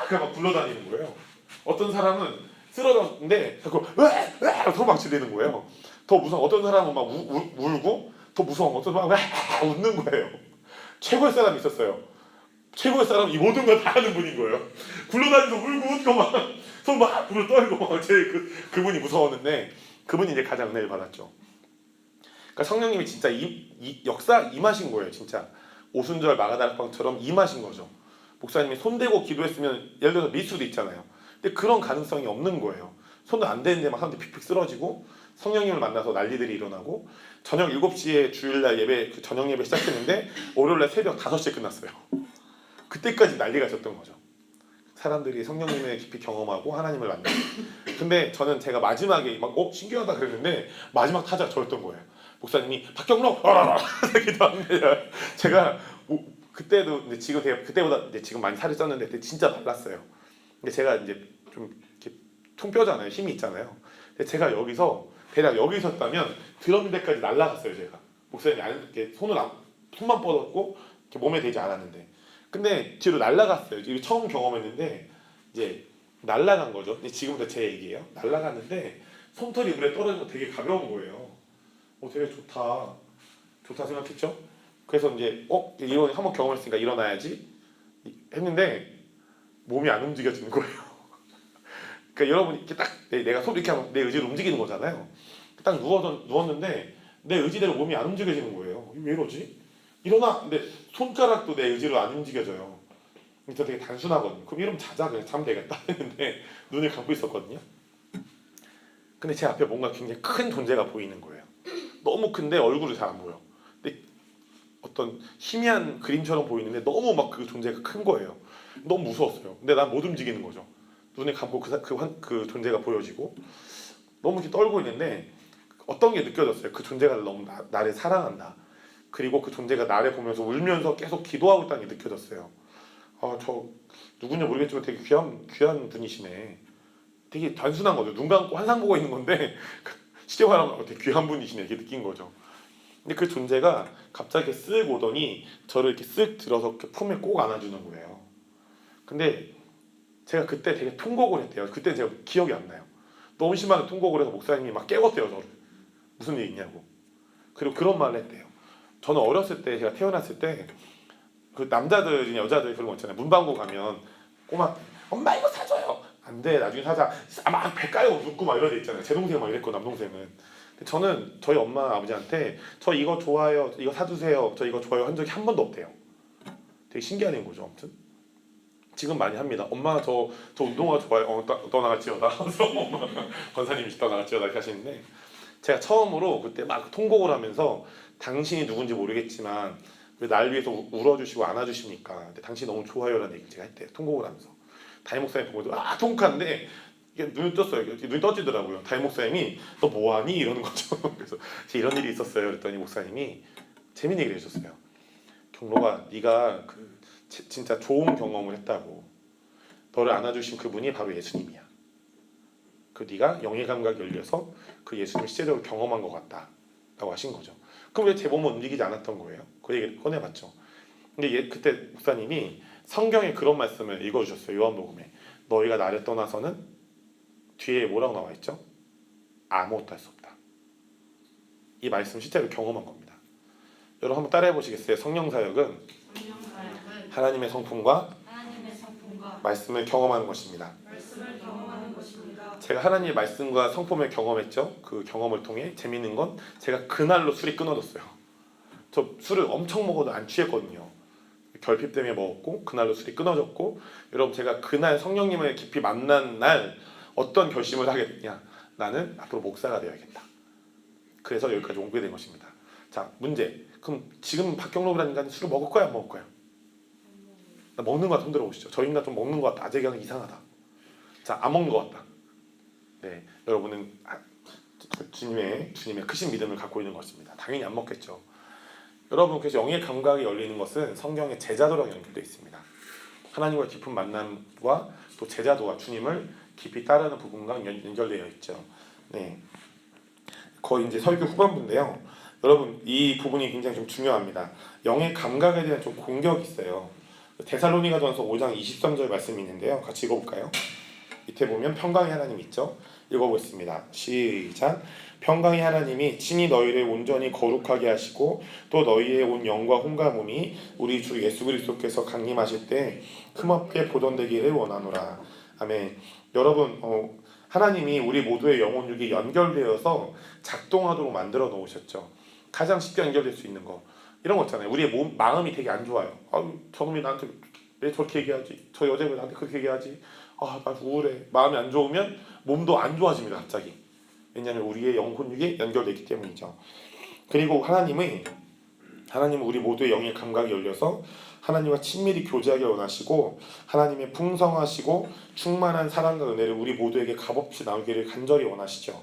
그냥 막 굴러다니는 거예요. 어떤 사람은 쓰러졌는데 자꾸 소리 막 지르는 거예요. 더 무서운 어떤 사람은 막 울고 더 무서운 어떤 사람은 웃는 거예요. 최고의 사람이 있었어요. 최고의 사람은 이 모든 걸 다 하는 분인 거예요. 굴러다니면서 울고 웃고 막 손 막 불을 떨고 막 그분이 무서웠는데 그분이 이제 가장 은혜를 받았죠. 그러니까 성령님이 진짜 이 역사 임하신 거예요. 진짜 오순절 마가다락방처럼 임하신 거죠. 목사님이 손대고 기도했으면 예를 들어서 밀 수도 있잖아요. 근데 그런 가능성이 없는 거예요. 손을 안 대는데 막 사람들이 픽픽 쓰러지고 성령님을 만나서 난리들이 일어나고 저녁 7시에 주일날 예배 그 저녁 예배 시작했는데 월요일날 새벽 5시에 끝났어요. 그때까지 난리가 있었던 거죠. 사람들이 성령님을 깊이 경험하고 하나님을 만나고. 근데 저는 제가 마지막에 막 신기하다 그랬는데 마지막 타자가 저였던 거예요. 목사님이 박경록 기도하는데 제가 그때도 근데 지금 그때보다 이제 지금 많이 살이 쪘는데 그때 진짜 말랐어요. 근데 제가 이제 좀 이렇게 통뼈잖아요. 힘이 있잖아요. 근데 제가 여기서 대략 여기 있었다면 드럼 데까지 날아갔어요. 제가 목사님이 이렇게 손만 뻗었고 이렇게 몸에 대지 않았는데 근데 뒤로 날아갔어요. 이거 처음 경험했는데 이제 날아간 거죠. 근데 지금부터 제 얘기예요. 날아갔는데 솜털이 물에 떨어지고 되게 가벼운 거예요. 되게 좋다 생각했죠. 그래서 이제 이런 한번 경험했으니까 일어나야지 했는데 몸이 안 움직여지는 거예요. 그러니까 여러분 이렇게 딱 내가 손 이렇게 하면 내 의지로 움직이는 거잖아요. 딱 누웠는데 내 의지대로 몸이 안 움직여지는 거예요. 왜 이러지? 일어나! 근데 손가락도 내 의지로 안 움직여져요. 그래서 되게 단순하거든요. 그럼 이러면 자자 그냥 자면 되겠다 했는데 눈을 감고 있었거든요. 근데 제 앞에 뭔가 굉장히 큰 존재가 보이는 거예요. 너무 큰데 얼굴이 잘 안 보여. 근데 어떤 희미한 그림처럼 보이는데 너무 막 그 존재가 큰 거예요. 너무 무서웠어요. 근데 난 못 움직이는 거죠. 눈을 감고 그 존재가 보여지고 너무 이렇게 떨고 있는데 어떤 게 느껴졌어요. 그 존재가 너무 나를 사랑한다. 그리고 그 존재가 나를 보면서 울면서 계속 기도하고 있다는 게 느껴졌어요. 저 누군지 모르겠지만 되게 귀한 분이시네. 되게 단순한 거죠. 눈 감고 환상 보고 있는 건데 쉽게 말하면 되게 귀한 분이시네 이렇게 느낀 거죠. 근데 그 존재가 갑자기 쓱 오더니 저를 이렇게 쓱 들어서 이렇게 품에 꼭 안아주는 거예요. 근데 제가 그때 되게 통곡을 했대요. 그때 제가 기억이 안 나요. 너무 심하게 통곡을 해서 목사님이 막 깨웠대요 저를. 무슨 일 있냐고. 그리고 그런 말을 했대요. 저는 어렸을 때 제가 태어났을 때 그 남자들이나 여자들 그런 거 있잖아요. 문방구 가면 꼬막 엄마 이거 사줘요. 안 돼 나중에 사자. 막 배까요 눕고 막 이런 데 있잖아요. 제 동생 막 이랬고 남동생은. 근데 저는 저희 엄마 아버지한테 저 이거 좋아요. 이거 사주세요. 저 이거 좋아요 한 적이 한 번도 없대요. 되게 신기한 거죠. 아무튼 지금 많이 합니다. 엄마 저 운동화 좋아요. 떠나갈지어다. 엄마 권사님이 떠나갈지어다 이렇게 하시는데 제가 처음으로 그때 막 통곡을 하면서 당신이 누군지 모르겠지만 왜 날 위해서 울어주시고 안아주십니까? 근데 당신이 너무 좋아요라는 얘기를 제가 했대요. 통곡을 하면서 담임 목사님 보고도 통곡하는데 이게 눈이 떴어요. 눈이 떠지더라고요. 담임 목사님이 너 뭐하니? 이러는 거죠. 그래서 이런 일이 있었어요. 그랬더니 목사님이 재밌는 얘기를 해줬어요. 경로가 네가 진짜 좋은 경험을 했다고. 너를 안아주신 그분이 바로 예수님이야. 네가 영의 감각이 열려서 그 예수님을 실제적으로 경험한 것 같다라고 하신 거죠. 그럼 왜 제 몸은 움직이지 않았던 거예요? 그 얘기를 꺼내봤죠. 근데 그때 목사님이 성경에 그런 말씀을 읽어주셨어요. 요한복음에 너희가 나를 떠나서는 뒤에 뭐라고 나와 있죠? 아무것도 할 수 없다. 이 말씀 실제로 경험한 겁니다. 여러분 한번 따라해 보시겠어요? 성령 사역은 성령사역은 하나님의 성품과 하나님의 성품과 말씀을 경험하는 것입니다. 말씀을 경험하는 것입니다. 제가 하나님의 말씀과 성품을 경험했죠. 그 경험을 통해 재밌는 건 제가 그날로 술이 끊어졌어요. 저 술을 엄청 먹어도 안 취했거든요. 결핍 때문에 먹었고 그날로 술이 끊어졌고, 여러분 제가 그날 성령님을 깊이 만난 날 어떤 결심을 하게 됐냐? 나는 앞으로 목사가 되어야겠다. 그래서 여기까지 오게 된 것입니다. 자, 문제. 그럼 지금 박경록이라는 인간이 술을 먹을 거야 안 먹을 거야? 나 먹는 거 같아. 손 들어보시죠. 저 인간 좀 먹는 거 같다. 아재 그냥 이상하다. 자, 안 먹는 거 같다. 네, 여러분은 주님의 크신 믿음을 갖고 있는 것입니다. 당연히 안 먹겠죠. 여러분, 그래서 영의 감각이 열리는 것은 성경의 제자도랑 연결되어 있습니다. 하나님과 깊은 만남과 또 제자도와 주님을 깊이 따르는 부분과 연결되어 있죠. 네, 거의 이제 설교 후반부인데요. 여러분, 이 부분이 굉장히 좀 중요합니다. 영의 감각에 대한 좀 공격이 있어요. 데살로니가전서 5장 23절 말씀이 있는데요. 같이 읽어볼까요? 밑에 보면 평강의 하나님 있죠? 읽어보겠습니다. 시작. 평강의 하나님이 친히 너희를 온전히 거룩하게 하시고 또 너희의 온 영과 혼과 몸이 우리 주 예수 그리스도께서 강림하실 때 흠없게 보존되기를 원하노라. 아멘. 여러분, 하나님이 우리 모두의 영혼육이 연결되어서 작동하도록 만들어 놓으셨죠. 가장 쉽게 연결될 수 있는 거 이런 거 있잖아요. 우리의 마음이 되게 안 좋아요. 저놈이 나한테 왜 저렇게 얘기하지? 저 여자가 왜 나한테 그렇게 얘기하지? 나 우울해. 마음이 안 좋으면 몸도 안 좋아집니다. 갑자기. 왜냐하면 우리의 영혼육이 연결되기 때문이죠. 그리고 하나님은 우리 모두의 영의 감각이 열려서 하나님과 친밀히 교제하길 원하시고 하나님의 풍성하시고 충만한 사랑과 은혜를 우리 모두에게 값없이 나누기를 간절히 원하시죠.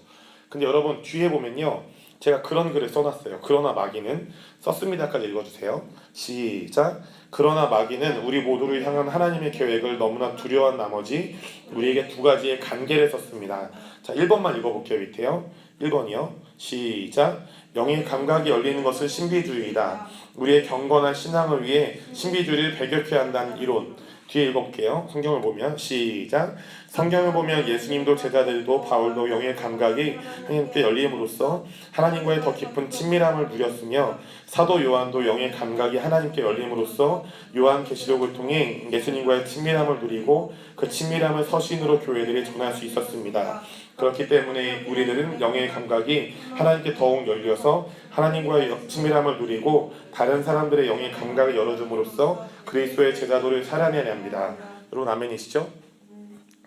근데 여러분 뒤에 보면요, 제가 그런 글을 써놨어요. 그러나 마귀는, 썼습니다까지 읽어주세요. 시작. 그러나 마귀는 우리 모두를 향한 하나님의 계획을 너무나 두려워한 나머지 우리에게 두 가지의 간계를 썼습니다. 자, 1번만 읽어볼게요. 밑에요. 1번이요. 시작. 영의 감각이 열리는 것은 신비주의이다. 우리의 경건한 신앙을 위해 신비주의를 배격해 한다는 이론. 뒤에 읽어볼게요. 성경을 보면 시작. 성경을 보면 예수님도 제자들도 바울도 영의 감각이 하나님께 열림으로써 하나님과의 더 깊은 친밀함을 누렸으며 사도 요한도 영의 감각이 하나님께 열림으로써 요한계시록을 통해 예수님과의 친밀함을 누리고 그 친밀함을 서신으로 교회들이 전할 수 있었습니다. 그렇기 때문에 우리들은 영의 감각이 하나님께 더욱 열려서 하나님과의 친밀함을 누리고 다른 사람들의 영의 감각을 열어줌으로써 그리스도의 제자도를 살아내야 합니다. 여러분 아멘이시죠?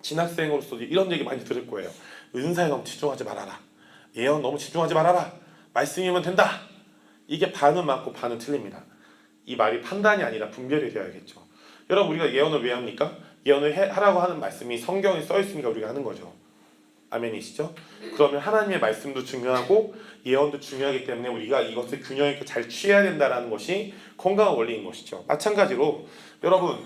신학생으로서도 이런 얘기 많이 들을 거예요. 은사에 너무 집중하지 말아라. 예언 너무 집중하지 말아라. 말씀이면 된다. 이게 반은 맞고 반은 틀립니다. 이 말이 판단이 아니라 분별이 되어야겠죠. 여러분, 우리가 예언을 왜 합니까? 예언을 하라고 하는 말씀이 성경에 써 있으니까 우리가 하는 거죠. 아멘이시죠? 그러면 하나님의 말씀도 중요하고 예언도 중요하기 때문에 우리가 이것을 균형 있게 잘 취해야 된다는 것이 건강한 원리인 것이죠. 마찬가지로 여러분,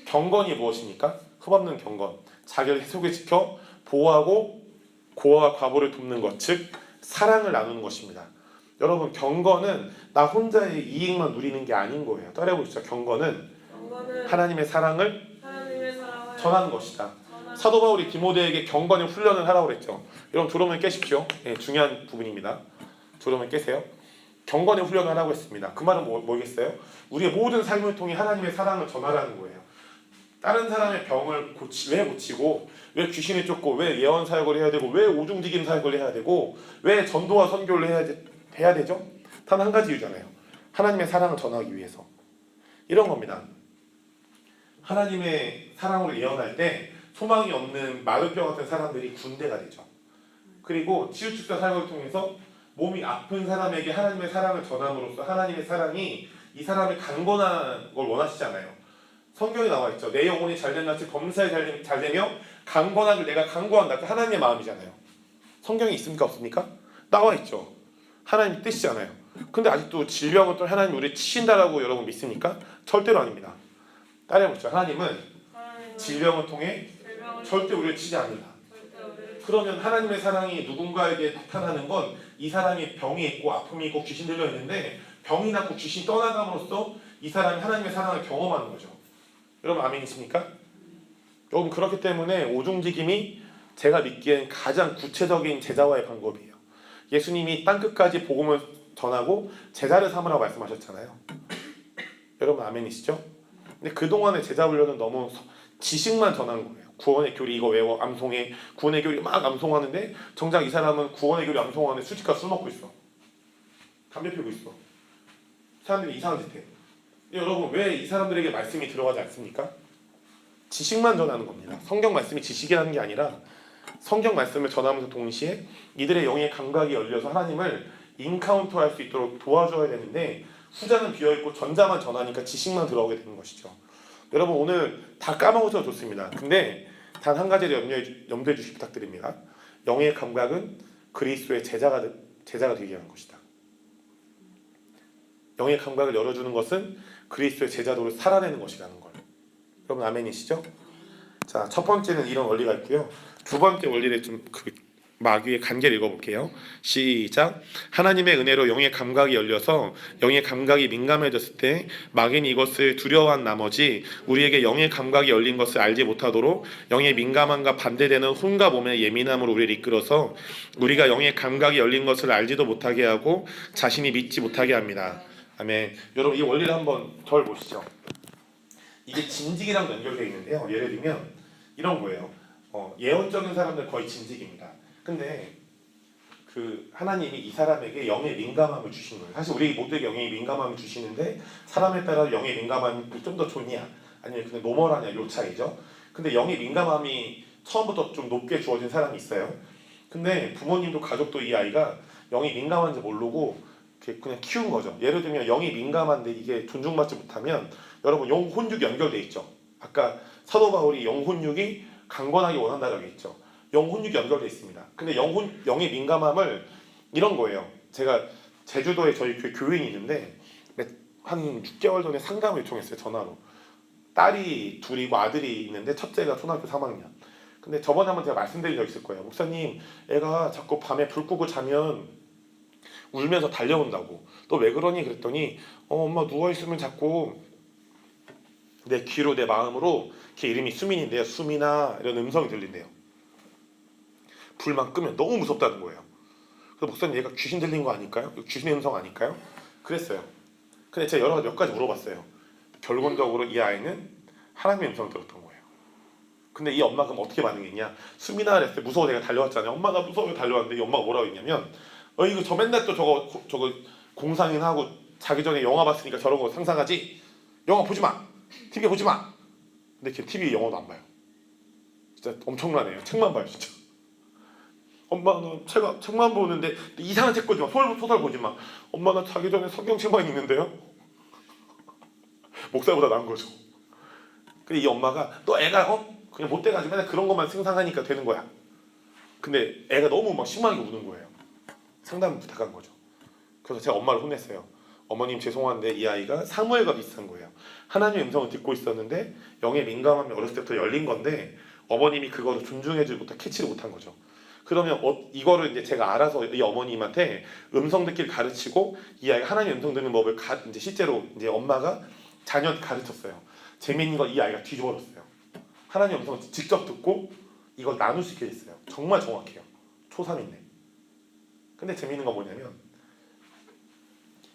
경건이 무엇입니까? 흠없는 경건, 자기를 속에 지켜 보호하고 고아와 과부를 돕는 것, 즉 사랑을 나누는 것입니다. 여러분, 경건은 나 혼자의 이익만 누리는 게 아닌 거예요. 따라해보시죠. 경건은 하나님의 사랑을 전하는 것이다. 사도 바울이 디모데에게 경건의 훈련을 하라고 그랬죠. 여러분 졸음을 깨십시오. 중요한 부분입니다. 졸음을 깨세요. 경건의 훈련을 하라고 했습니다. 그 말은 뭐겠어요? 우리의 모든 삶을 통해 하나님의 사랑을 전하라는 거예요. 다른 사람의 병을 왜 고치고, 왜 귀신을 쫓고, 왜 예언 사역을 해야 되고, 왜 오중지긴 사역을 해야 되고, 왜 전도와 선교를 해야 되죠? 단 한 가지 이유잖아요. 하나님의 사랑을 전하기 위해서. 이런 겁니다. 하나님의 사랑으로 예언할 때 소망이 없는 마루뼈 같은 사람들이 군대가 되죠. 그리고 치유축사 사역을 통해서 몸이 아픈 사람에게 하나님의 사랑을 전함으로써 하나님의 사랑이 이 사람의 강건한 걸 원하시잖아요. 성경에 나와 있죠. 내 영혼이 잘된 같이 범사에 잘되며 강건하길 내가 강구한다. 그 하나님의 마음이잖아요. 성경에 있습니까? 없습니까? 나와 있죠. 하나님의 뜻이잖아요. 근데 아직도 질병을 또 하나님이 우리를 치신다라고 여러분 믿습니까? 절대로 아닙니다. 따라해보죠. 하나님은 질병을 통해 절대 우리를 치지 않는다. 그러면 하나님의 사랑이 누군가에게 나타나는 건 이 사람이 병이 있고 아픔이 있고 귀신 들려 있는데 병이 낫고 귀신이 떠나감으로써 이 사람이 하나님의 사랑을 경험하는 거죠. 여러분 아멘이십니까? 여러분, 그렇기 때문에 오중직임이 제가 믿기엔 가장 구체적인 제자와의 방법이에요. 예수님이 땅끝까지 복음을 전하고 제자를 삼으라고 말씀하셨잖아요. 여러분 아멘이시죠? 근데 그동안의 제자 훈련은 너무 지식만 전한 거예요. 구원의 교리 이거 외워 암송해. 구원의 교리 막 암송하는데 정작 이 사람은 구원의 교리 암송하는데 술집가 술 먹고 있어. 담배 피우고 있어. 사람들이 이상한 짓 해. 여러분 왜 이 사람들에게 말씀이 들어가지 않습니까? 지식만 전하는 겁니다. 성경 말씀이 지식이라는 게 아니라 성경 말씀을 전하면서 동시에 이들의 영의 감각이 열려서 하나님을 인카운터할 수 있도록 도와줘야 되는데 후자는 비어있고 전자만 전하니까 지식만 들어오게 되는 것이죠. 여러분 오늘 다 까먹어서 좋습니다. 근데 단 한 가지를 염두해 주시기 부탁드립니다. 영의 감각은 그리스도의 제자가 되게 하는 것이다. 영의 감각을 열어주는 것은 그리스도의 제자도를 살아내는 것이라는 걸. 여러분 아멘이시죠? 자, 첫 번째는 이런 원리가 있고요. 두 번째 원리를 좀 마귀의 관계를 읽어볼게요. 시작. 하나님의 은혜로 영의 감각이 열려서 영의 감각이 민감해졌을 때 마귀는 이것을 두려워한 나머지 우리에게 영의 감각이 열린 것을 알지 못하도록 영의 민감함과 반대되는 혼과 몸의 예민함으로 우리를 이끌어서 우리가 영의 감각이 열린 것을 알지도 못하게 하고 자신이 믿지 못하게 합니다. 아멘. 여러분 이 원리를 한번 덜 보시죠. 이게 진직이랑 연결되어 있는데요. 예를 들면 이런 거예요. 예언적인 사람들 거의 진직입니다. 근데 그 하나님이 이 사람에게 영의 민감함을 주신 거예요. 사실 우리 모두에게 영의 민감함을 주시는데 사람에 따라 영의 민감함이 좀 더 좋냐 아니면 그냥 노멀하냐 요 차이죠. 근데 영의 민감함이 처음부터 좀 높게 주어진 사람이 있어요. 근데 부모님도 가족도 이 아이가 영이 민감한지 모르고 그냥 키운 거죠. 예를 들면 영이 민감한데 이게 존중받지 못하면 여러분 영혼육이 연결돼 있죠. 아까 사도 바울이 영혼육이 강건하게 원한다라고 했죠. 영혼육이 연결돼 있습니다. 근데 영의 민감함을 이런 거예요. 제가 제주도에 저희 교회인이 있는데 한 6개월 전에 상담을 요청했어요. 전화로. 딸이 둘이고 아들이 있는데 첫째가 초등학교 3학년. 근데 저번에 한번 제가 말씀드린 적 있을 거예요. 목사님 애가 자꾸 밤에 불 끄고 자면 울면서 달려온다고. 너 왜 그러니? 그랬더니 엄마 누워있으면 자꾸 내 귀로 내 마음으로 걔 이름이 수민인데요. 수민아 이런 음성이 들린대요. 불만 끄면 너무 무섭다는 거예요. 그래서 목사님 얘가 귀신 들린 거 아닐까요? 귀신의 음성 아닐까요? 그랬어요. 근데 제가 여러 가지 몇 가지 물어봤어요. 결론적으로 이 아이는 하나님의 음성을 들었던 거예요. 근데 이 엄마가 그럼 어떻게 반응했냐? 수민아 그랬을 때 무서워 내가 달려왔잖아요. 엄마가 무서워 달려왔는데 이 엄마가 뭐라고 했냐면 이거 저 맨날 또 저거 공상인하고 자기 전에 영화 봤으니까 저런 거 상상하지? 영화 보지 마! TV 보지 마! 근데 걔 TV 영화도 안 봐요. 진짜 엄청나네요. 책만 봐요 진짜. 엄마는 책만 보는데 이상한 책 보지 마. 소설 보지 마. 엄마는 자기 전에 성경책만 읽는데요. 목사보다 나은 거죠. 근데 이 엄마가 너 애가 그냥 못돼가지고 맨날 그런 것만 상상하니까 되는 거야. 근데 애가 너무 막 심하게 우는 거예요. 상담을 부탁한 거죠. 그래서 제가 엄마를 혼냈어요. 어머님 죄송한데 이 아이가 사무엘과 비슷한 거예요. 하나님의 음성을 듣고 있었는데 영의 민감함이 어렸을 때부터 열린 건데 어머님이 그거를 존중해주지 못하고 캐치를 못한 거죠. 그러면 이거를 이제 제가 알아서 이 어머님한테 음성 듣기를 가르치고 이 아이가 하나님의 음성 듣는 법을 이제 실제로 이제 엄마가 자녀한테 가르쳤어요. 재미있는 건 이 아이가 뒤집어졌어요. 하나님의 음성을 직접 듣고 이걸 나눌 수 있게 됐어요. 정말 정확해요. 초3인데. 근데 재미있는 건 뭐냐면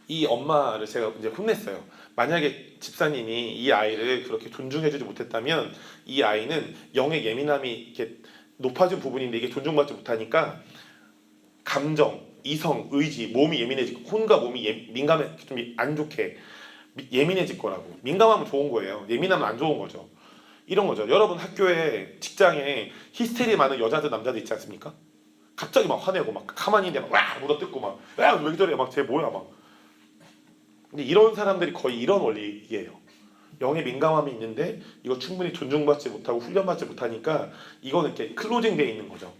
이 엄마를 제가 이제 혼냈어요. 만약에 집사님이 이 아이를 그렇게 존중해주지 못했다면 이 아이는 영의 예민함이 이렇게 높아진 부분인데 이게 존중받지 못하니까 감정, 이성, 의지, 몸이 예민해지고 혼과 몸이 민감해 좀 안 좋게 예민해질 거라고. 민감하면 좋은 거예요. 예민하면 안 좋은 거죠. 이런 거죠. 여러분 학교에 직장에 히스테리 많은 여자들 남자들 있지 않습니까? 갑자기 막 화내고 막 가만히 있는데 막 물어뜯고 막 왜 저래 막 쟤 뭐야 막. 근데 이런 사람들이 거의 이런 원리예요. 영의 민감함이 있는데 이거 충분히 존중받지 못하고 훈련받지 못하니까 이거는 이렇게 클로징 돼 있는 거죠.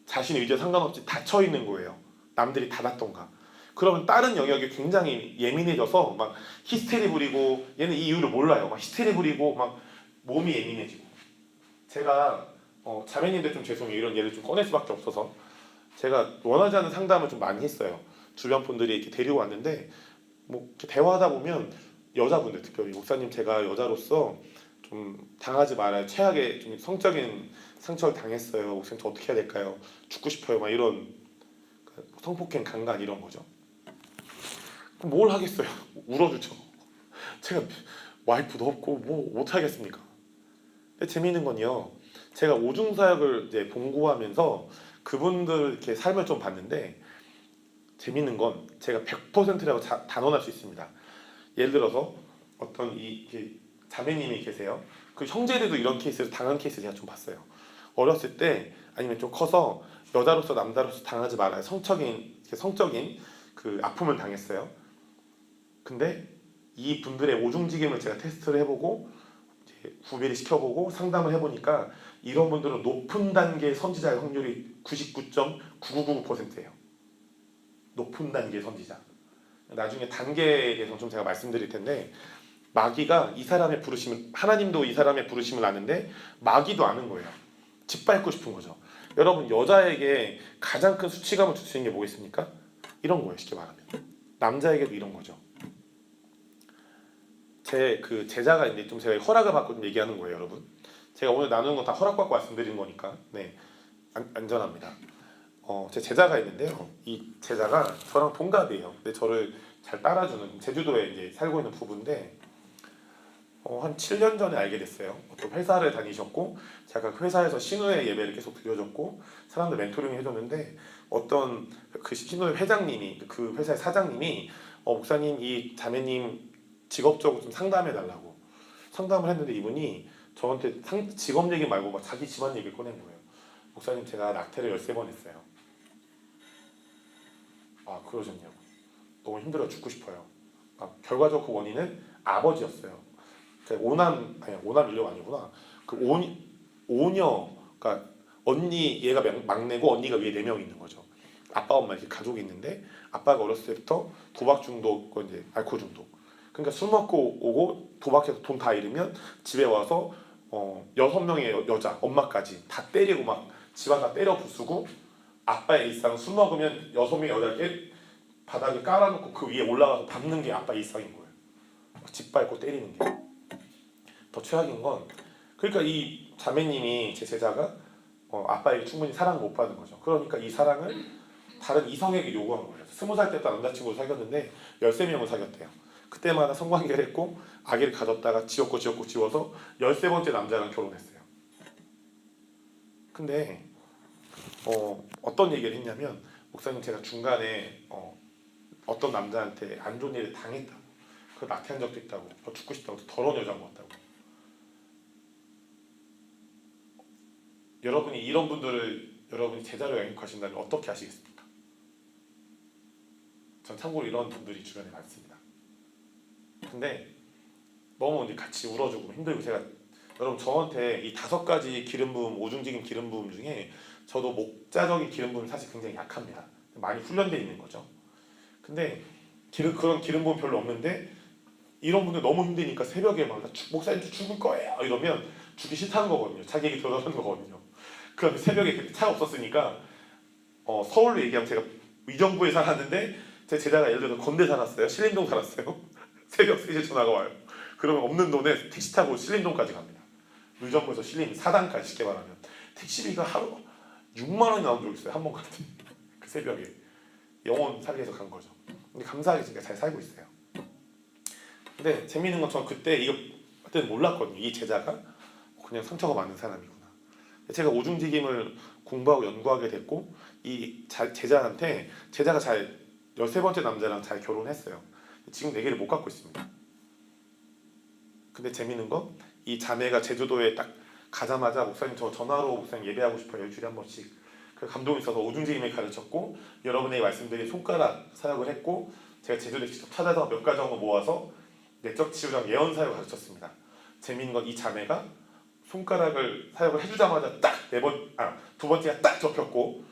자신의 의지와 상관없이 닫혀 있는 거예요. 남들이 닫았던가. 그러면 다른 영역이 굉장히 예민해져서 막 히스테리 부리고 얘는 이 이유를 몰라요. 막 히스테리 부리고 막 몸이 예민해지고. 제가 자매님들 좀 죄송해요. 이런 예를 좀 꺼낼 수밖에 없어서 제가 원하지 않는 상담을 좀 많이 했어요. 주변 분들이 이렇게 데리고 왔는데 뭐 이렇게 대화하다 보면 여자분들 특별히 목사님 제가 여자로서 좀 당하지 말아요. 최악의 좀 성적인 상처를 당했어요. 목사님 저 어떻게 해야 될까요? 죽고 싶어요. 막 이런 성폭행, 강간 이런 거죠. 그럼 뭘 하겠어요? 울어주죠. 제가 와이프도 없고 뭐 못하겠습니까? 근데 재미있는 건요, 제가 오중사역을 이제 봉고하면서 그분들 이렇게 삶을 좀 봤는데, 재미있는 건 제가 100%라고 단언할 수 있습니다. 예를 들어서 어떤 이렇게 자매님이 계세요. 그 형제들도 이런 케이스를 당한 케이스 제가 좀 봤어요. 어렸을 때 아니면 좀 커서 여자로서 남자로서 당하지 말아요. 성적인 그 아픔을 당했어요. 근데 이 분들의 오중지김을 제가 테스트를 해보고 이제 구별을 시켜보고 상담을 해보니까 이런 분들은 높은 단계의 선지자의 확률이 99.9999%예요. 높은 단계의 선지자. 나중에 단계에 대해서 좀 제가 말씀드릴 텐데, 마귀가 이 사람의 부르심을, 하나님도 이 사람의 부르심을 아는데 마귀도 아는 거예요. 짓밟고 싶은 거죠. 여러분, 여자에게 가장 큰 수치감을 줄 수 있는 게 뭐겠습니까? 이런 거예요. 쉽게 말하면 남자에게도 이런 거죠. 제 그 제자가 있는데 좀 제가 허락을 받고 좀 얘기하는 거예요, 여러분. 제가 오늘 나누는 건 다 허락받고 말씀드리는 거니까 네, 안전합니다. 제 제자가 있는데요. 이 제자가 저랑 동갑이에요. 근데 저를 잘 따라주는, 제주도에 이제 살고 있는 부부인데, 한 7년 전에 알게 됐어요. 어떤 회사를 다니셨고 제가 그 회사에서 신우회 예배를 계속 드려줬고 사람들 멘토링 해줬는데, 어떤 그 신우회 회장님이, 그 회사의 사장님이 목사님 이 자매님 직업적으로 좀 상담해 달라고 상담을 했는데, 이분이 저한테 직업 얘기 말고 막 자기 집안 얘기를 꺼낸 거예요. 목사님 제가 낙태를 13번 했어요. 아, 그러셨냐고. 너무 힘들어 죽고 싶어요. 결과적 그 원인은 아버지였어요. 오남 일녀가 아니구나. 그 오녀, 그러니까 언니, 얘가 막내고 언니가 위에 4명 있는 거죠. 아빠 엄마 이렇게 가족이 있는데, 아빠가 어렸을 때부터 도박 중독, 이제 알코올 중독. 그러니까 술 먹고 오고 도박해서 돈 다 잃으면 집에 와서 6명의 여자, 엄마까지 다 때리고 막 집안 다 때려 부수고, 아빠의 일상은 술 먹으면 6명의 여자를 바닥에 깔아놓고 그 위에 올라가서 밟는 게 아빠의 일상인 거예요. 짓밟고 때리는 게. 더 최악인 건, 그러니까 이 자매님이, 제 제자가 아빠에게 충분히 사랑을 못 받은 거죠. 그러니까 이 사랑을 다른 이성에게 요구한 거예요. 20살 때부터 남자친구를 사귀었는데 13명을 사귀었대요. 그때마다 성관계를 했고 아기를 가졌다가 지웠고 13번째 남자랑 결혼했어요. 근데 어떤 얘기를 했냐면, 목사님 제가 중간에 어떤 남자한테 안 좋은 일을 당했다고, 그 낙태한 적도 있다고, 더 죽고 싶다고, 더러운 여자인 것 같다고. 여러분이 이런 분들을 여러분이 제자로 영입하신다면 어떻게 하시겠습니까? 전 참고로 이런 분들이 주변에 많습니다. 근데 너무 이제 같이 울어주고 힘들고, 제가 여러분 저한테 이 5가지 기름 부음, 오중지김 기름 부음 중에 저도 목자적인 기름 부음이 사실 굉장히 약합니다. 많이 훈련되어 있는 거죠. 근데 그런 기름 부음 별로 없는데, 이런 분들 너무 힘드니까 새벽에 막 목사님 저 죽을 거예요 이러면 죽기 싫다는 거거든요. 자기 얘기 들어가는 거거든요. 그럼 새벽에 그때 차가 없었으니까 서울로 얘기하면 제가 의정부에 살았는데 제 제자가 예를 들어서 건대 살았어요. 신림동 살았어요. 새벽 3시에 전화가 와요. 그러면 없는 돈에 택시 타고 신림동까지 갑니다. 의정부에서 신림 4단까지 쉽게 말하면 택시비가 하루 6만 원이 나온 적 있어요. 한 번 갔더니 그 새벽에 영혼 살기 위해서 간 거죠. 근데 감사하게 지금 잘 살고 있어요. 근데 재미있는 건, 저는 그때는 몰랐거든요. 이 제자가 그냥 상처가 많은 사람이구나. 제가 오중지김을 공부하고 연구하게 됐고, 이 제자한테, 제자가 13번째 남자랑 잘 결혼했어요. 지금 4개를 못 갖고 있습니다. 근데 재미있는 건, 이 자매가 제주도에 딱 가자마자 목사님 저 전화로 목사님 예배하고 싶어요. 일주일에 한 번씩. 그 감동이 있어서 오중지김을 가르쳤고, 여러분에게 말씀드린 손가락 사역을 했고, 제가 제주도에 직접 찾아서 몇 가정을 모아서 내적 치유랑 예언 사역을 가르쳤습니다. 재미있는 건, 이 자매가 손가락을 사역을 해주자마자 딱 2번째가 딱 접혔고,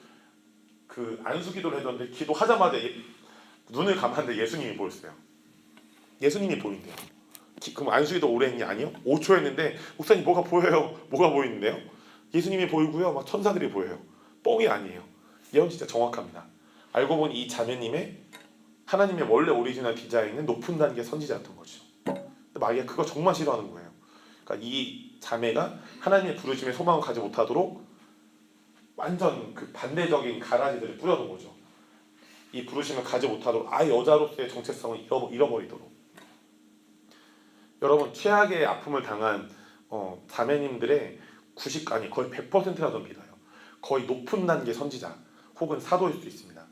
그 안수기도를 했는데 기도하자마자 눈을 감았는데 예수님이 보였어요. 예수님이 보인대요. 그럼 안수기도 오래 했냐? 아니요. 5초 했는데, 목사님 뭐가 보여요? 뭐가 보이는데요? 예수님이 보이고요. 막 천사들이 보여요. 뻥이 아니에요. 예언 진짜 정확합니다. 알고 보니 이 자매님의 하나님의 원래 오리지널 디자인은 높은 단계 선지자였던 거죠. 근데 마귀가 그거 정말 싫어하는 거예요. 그러니까 이 자매가 하나님의 부르심에 소망을 가지 못하도록 완전 그 반대적인 가라지들을 뿌려놓은 거죠. 이 부르심을 가지 못하도록 아예 여자로서의 정체성을 잃어버리도록. 여러분 최악의 아픔을 당한 자매님들의 90 아니 거의 100%가 좀 믿어요. 거의 높은 단계 선지자 혹은 사도일 수도 있습니다.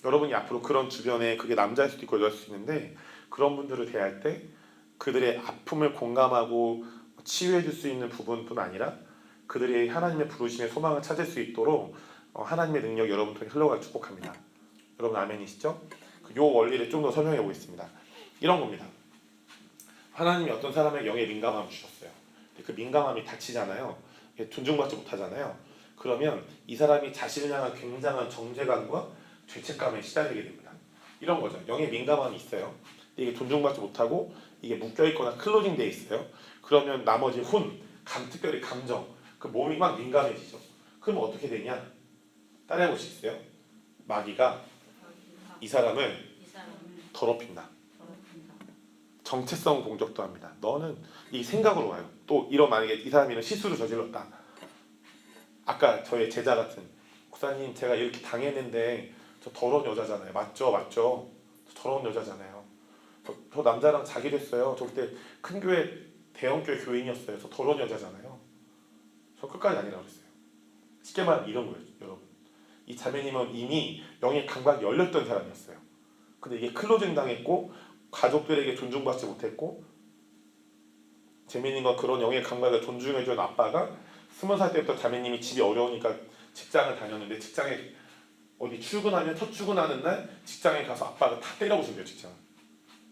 여러분이 앞으로 그런 주변에 그게 남자일 수도 있고 여자일 수도 있는데 그런 분들을 대할 때 그들의 아픔을 공감하고 치유해 줄 수 있는 부분뿐 아니라 그들이 하나님의 부르심의 소망을 찾을 수 있도록 하나님의 능력이 여러분 통해 흘러가길 축복합니다. 여러분 아멘이시죠? 이 원리를 좀 더 설명해 보겠습니다. 이런 겁니다. 하나님이 어떤 사람에게 영의 민감함을 주셨어요. 근데 그 민감함이 닫히잖아요. 존중받지 못하잖아요. 그러면 이 사람이 자신을 향한 굉장한 정죄감과 죄책감에 시달리게 됩니다. 이런 거죠. 영의 민감함이 있어요. 근데 이게 존중받지 못하고 이게 묶여있거나 클로징되어 있어요. 그러면 나머지 특별히 감정, 그 몸이 막 민감해지죠. 그럼 어떻게 되냐? 따라해 보시겠어요? 마귀가 이 사람을 더럽힌다. 정체성 공격도 합니다. 너는 이 생각으로 와요. 또 이런 만약에 이 사람이 실수를 저질렀다. 아까 저의 제자 같은 목사님 제가 이렇게 당했는데 저 더러운 여자잖아요. 맞죠? 저 더러운 여자잖아요. 저 남자랑 자기도 했어요. 저 그때 큰 교회 대형 교회 교인이었어요. 저 더러운 여자잖아요. 저 끝까지 아니라고 그랬어요. 쉽게 말하면 이런 거예요. 여러분 이 자매님은 이미 영의 감각이 열렸던 사람이었어요. 근데 이게 클로징 당했고 가족들에게 존중받지 못했고 자매님과 그런 영의 감각을 존중해준 아빠가 20살 때부터 자매님이 집이 어려우니까 직장을 다녔는데 직장에 어디 출근하면 첫 출근하는 날 직장에 가서 아빠가 다 때려부순대요. 직장.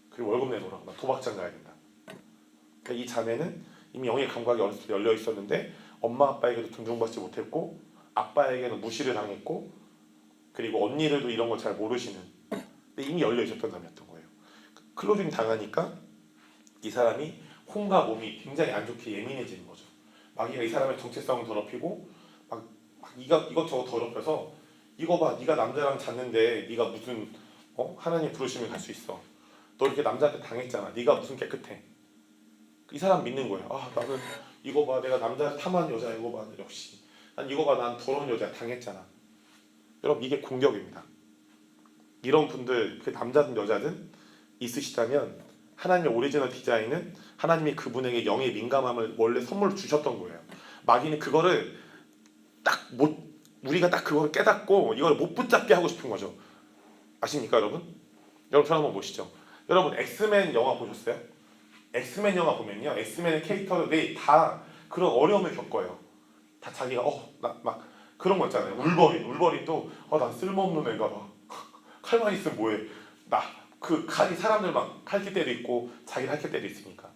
그리고 월급 내놓으라고 나 도박장 가야 된다. 그러니까 이 자매는 이미 영의 감각이 어렸을 때 열려 있었는데 엄마 아빠에게도 존중받지 못했고 아빠에게는 무시를 당했고 그리고 언니들도 이런 걸 잘 모르시는 근데 이미 열려 있었던 사람이었던 거예요. 클로징 당하니까 이 사람이 혼과 몸이 굉장히 안 좋게 예민해지는 거죠. 마귀가 이 사람의 정체성을 더럽히고 막 이것저것 더럽혀서 이거 봐 네가 남자랑 잤는데 네가 무슨 하나님 부르심을 갈 수 있어. 너 이렇게 남자한테 당했잖아. 네가 무슨 깨끗해. 이 사람 믿는 거예요. 아 나는 이거 봐 내가 남자를 탐하는 여자 이거 봐 역시 난 이거 봐 난 더러운 여자 당했잖아. 여러분 이게 공격입니다. 이런 분들 그 남자든 여자든 있으시다면 하나님의 오리지널 디자인은 하나님이 그분에게 영의 민감함을 원래 선물로 주셨던 거예요. 마귀는 그거를 우리가 딱 그걸 깨닫고 이걸 못 붙잡게 하고 싶은 거죠. 아십니까 여러분? 여러분 저 한번 보시죠. 여러분 엑스맨 영화 보셨어요? 엑스맨 영화 보면요 엑스맨의 캐릭터들이 다 그런 어려움을 겪어요. 다 자기가 막 그런 거 있잖아요. 울버린도 난 쓸모없는 애가 막 칼만 있으면 뭐해. 나 그 칼이 사람들 막 핥힐 때도 있고 자기를 핥힐 때도 있으니까.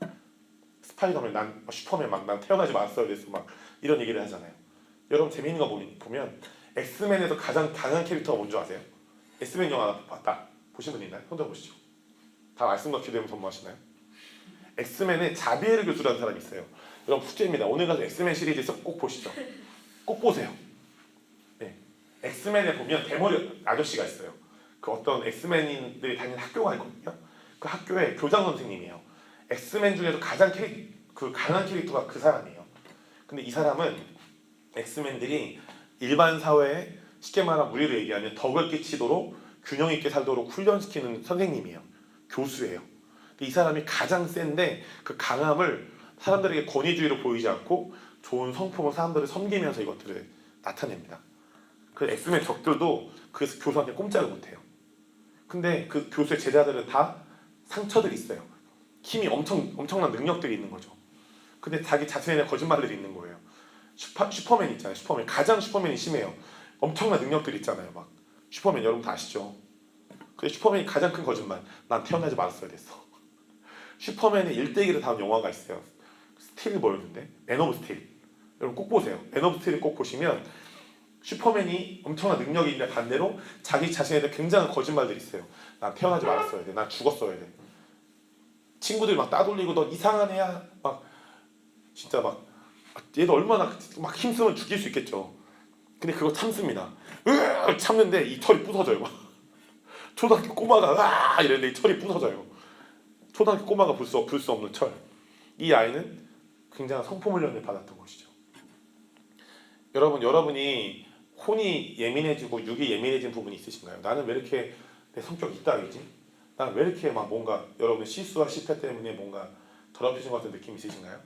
스파이더맨 난 슈퍼맨 난 태어나지 말았어야 됐어 막 이런 얘기를 하잖아요. 여러분 재미있는 거 보면 엑스맨에서 가장 강한 캐릭터가 뭔지 아세요? 엑스맨 영화 봤다 보신 분 있나요? 손 들어보시죠. 다 말씀과 기도하면 선포하시나요? 엑스맨에 자비에르 교수라는 사람이 있어요. 여러분 숙제입니다. 오늘 가서 엑스맨 시리즈에서 꼭 보시죠. 꼭 보세요. 네. 엑스맨에 보면 대머리 아저씨가 있어요. 그 어떤 엑스맨들이 다니는 학교가 있거든요. 그 학교의 교장 선생님이에요. 엑스맨 중에서 가장 강한 캐릭터가 그 사람이에요. 근데 이 사람은 엑스맨들이 일반 사회에 쉽게 말하면 우리로 얘기하면 덕을 끼치도록 균형 있게 살도록 훈련시키는 선생님이에요. 교수예요. 근데 이 사람이 가장 센데 그 강함을 사람들에게 권위주의로 보이지 않고 좋은 성품으로 사람들을 섬기면서 이것들을 나타냅니다. 그 엑스맨 적들도 그 교수한테 꼼짝을 못해요. 근데 그 교수의 제자들은 다 상처들이 있어요. 힘이 엄청난 능력들이 있는 거죠. 근데 자기 자신의 거짓말들이 있는 거예요. 슈퍼맨 있잖아요. 슈퍼맨 가장 슈퍼맨이 심해요. 엄청난 능력들이 있잖아요. 막 슈퍼맨 여러분 다 아시죠? 근데 슈퍼맨이 가장 큰 거짓말. 난 태어나지 말았어야 됐어. 슈퍼맨의 일대기를 다룬 영화가 있어요. 스틸 뭐였는데? 맨 오브 스틸. 여러분 꼭 보세요. 맨 오브 스틸을 꼭 보시면 슈퍼맨이 엄청난 능력이 있는데 반대로 자기 자신에 대해 굉장한 거짓말들이 있어요. 난 태어나지 말았어야 돼. 난 죽었어야 돼. 친구들 막 따돌리고 너 이상한 애야. 막 진짜 막 얘도 얼마나 막 힘쓰면 죽일 수 있겠죠. 근데 그거 참습니다. 참는데 이 털이 부서져요. 막. 초등학교 꼬마가 이랬는데 이 털이 부서져요. 초등학교 꼬마가 불 수 없는 철. 이 아이는 굉장한 성품 훈련을 받았던 것이죠. 여러분이 혼이 예민해지고 육이 예민해진 부분이 있으신가요? 나는 왜 이렇게 내 성격이 이따위지? 나는 왜 이렇게 막 뭔가 여러분 실수와 실패 때문에 뭔가 더럽혀진 것 같은 느낌 있으신가요?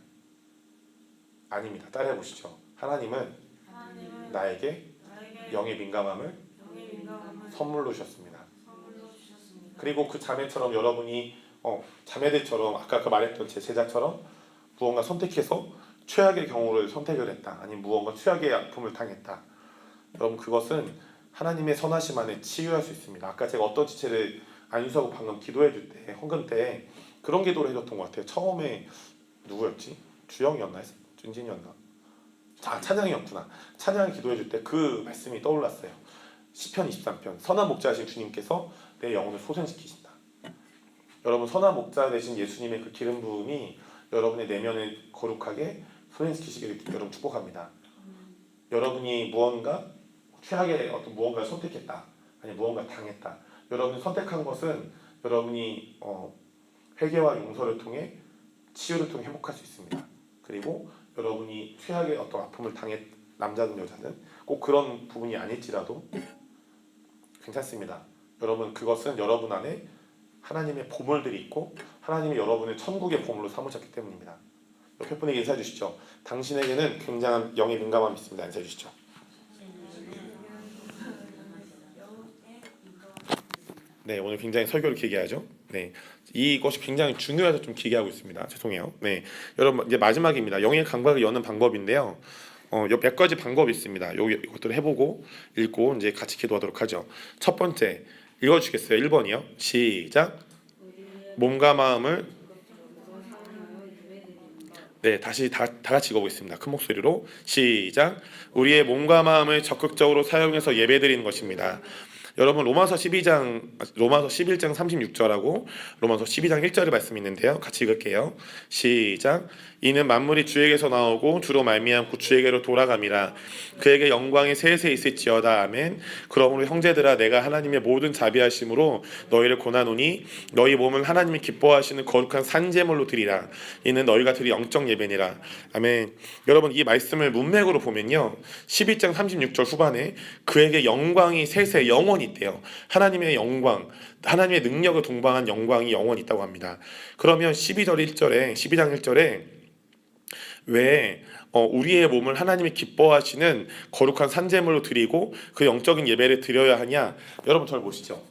아닙니다. 따라해 보시죠. 하나님은 나에게 영의 민감함을 선물로 주셨습니다. 그리고 그 자매처럼 여러분이 자매들처럼 아까 말했던 제 제자처럼 무언가 선택해서 최악의 경우를 선택을 했다. 아니면 무언가 최악의 아픔을 당했다. 여러분 그것은 하나님의 선하심 안에 치유할 수 있습니다. 아까 제가 어떤 지체를 안수하고 방금 기도해 줄 때 헌금 때 그런 기도를 해줬던 것 같아요. 처음에 누구였지? 주영이었나? 준진이었나? 찬양이었구나. 찬양 기도해 줄 때 그 말씀이 떠올랐어요. 시편 23편 선한 목자이신 주님께서 내 영혼을 소생시키신다. 여러분 선한 목자 되신 예수님의 그 기름 부음이 여러분의 내면을 거룩하게 소생시키시기를 여러분 축복합니다. 여러분이 무언가 최악의 어떤 무언가를 선택했다. 아니 무언가 당했다. 여러분이 선택한 것은 여러분이 회개와 용서를 통해 치유를 통해 회복할 수 있습니다. 그리고 여러분이 최악의 어떤 아픔을 당했 남자든 여자든 꼭 그런 부분이 아닐지라도 괜찮습니다. 여러분 그것은 여러분 안에 하나님의 보물들이 있고 하나님이 여러분을 천국의 보물로 삼으셨기 때문입니다. 옆에 분에게 인사해 주시죠. 당신에게는 굉장한 영의 민감함이 있습니다. 인사해 주시죠. 네, 오늘 굉장히 설교를 길게 하죠. 네, 이것이 굉장히 중요해서 좀 길게 하고 있습니다. 죄송해요. 네, 여러분 이제 마지막입니다. 영의 감각을 여는 방법인데요. 몇 가지 방법이 있습니다. 이것들을 해보고 읽고 이제 같이 기도하도록 하죠. 첫 번째 읽어주시겠어요? 1번이요. 시작. 몸과 마음을 네, 다시 다 같이 읽어보겠습니다. 큰 목소리로 시작. 우리의 몸과 마음을 적극적으로 사용해서 예배드리는 것입니다. 여러분 로마서 11장 36절하고 로마서 12장 1절의 말씀이 있는데요. 같이 읽을게요. 시작. 이는 만물이 주에게서 나오고 주로 말미암고 주에게로 돌아감이라. 그에게 영광이 세세 있을지어다. 아멘. 그러므로 형제들아 내가 하나님의 모든 자비하심으로 너희를 권하노니 너희 몸은 하나님이 기뻐하시는 거룩한 산제물로 드리라. 이는 너희가 드릴 영적 예배니라. 아멘. 여러분 이 말씀을 문맥으로 보면요. 11장 36절 후반에 그에게 영광이 세세 영원히 있대요. 하나님의 영광, 하나님의 능력을 동반한 영광이 영원히 있다고 합니다. 그러면 12장 1절에 왜 우리의 몸을 하나님이 기뻐하시는 거룩한 산제물로 드리고 그 영적인 예배를 드려야 하냐? 여러분 저를 보시죠.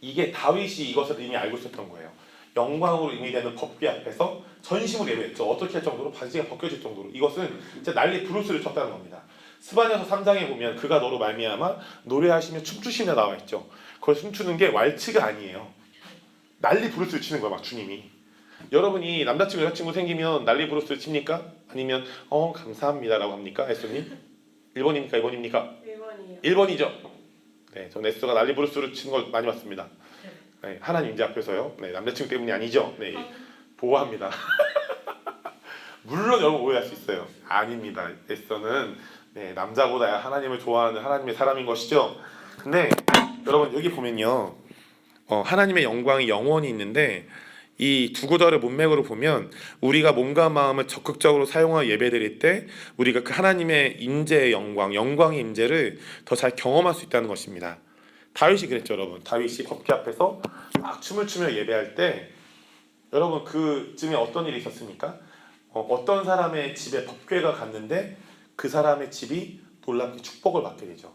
이게 다윗이 이것을 이미 알고 있었던 거예요. 영광으로 의미되는 법궤 앞에서 전심으로 예배했죠. 어떻게 할 정도로 바지가 벗겨질 정도로. 이것은 진짜 난리 부르스를 쳤다는 겁니다. 스바냐서 3장에 보면 그가 너로 말미암아 노래하시며 춤추시며 나와 있죠. 그걸 춤추는 게 왈츠가 아니에요. 난리 부르스를 치는 거야, 막 주님이. 여러분이 남자친구 여자친구 생기면 난리 부르스를 칩니까? 아니면 감사합니다라고 합니까? 에스님? 1번입니까? 2번입니까? 1번이요. 1번이죠. 네, 전 에스가 난리 부르스를 치는 걸 많이 봤습니다. 네, 하나님 임재 앞에서요. 네, 남자친구 때문이 아니죠. 네, 보호합니다. 물론 여러분 오해할 수 있어요. 아닙니다. 에스는 남자보다 하나님을 좋아하는 하나님의 사람인 것이죠. 근데 여러분 여기 보면요. 하나님의 영광이 영원히 있는데 이 두 구절의 문맥으로 보면 우리가 몸과 마음을 적극적으로 사용하여 예배드릴 때 우리가 그 하나님의 임재의 영광의 임재를 더 잘 경험할 수 있다는 것입니다. 다윗이 그랬죠, 여러분. 다윗이 법궤 앞에서 막 춤을 추며 예배할 때 여러분 그쯤에 어떤 일이 있었습니까? 어떤 사람의 집에 법궤가 갔는데 그 사람의 집이 놀랍게 축복을 받게 되죠.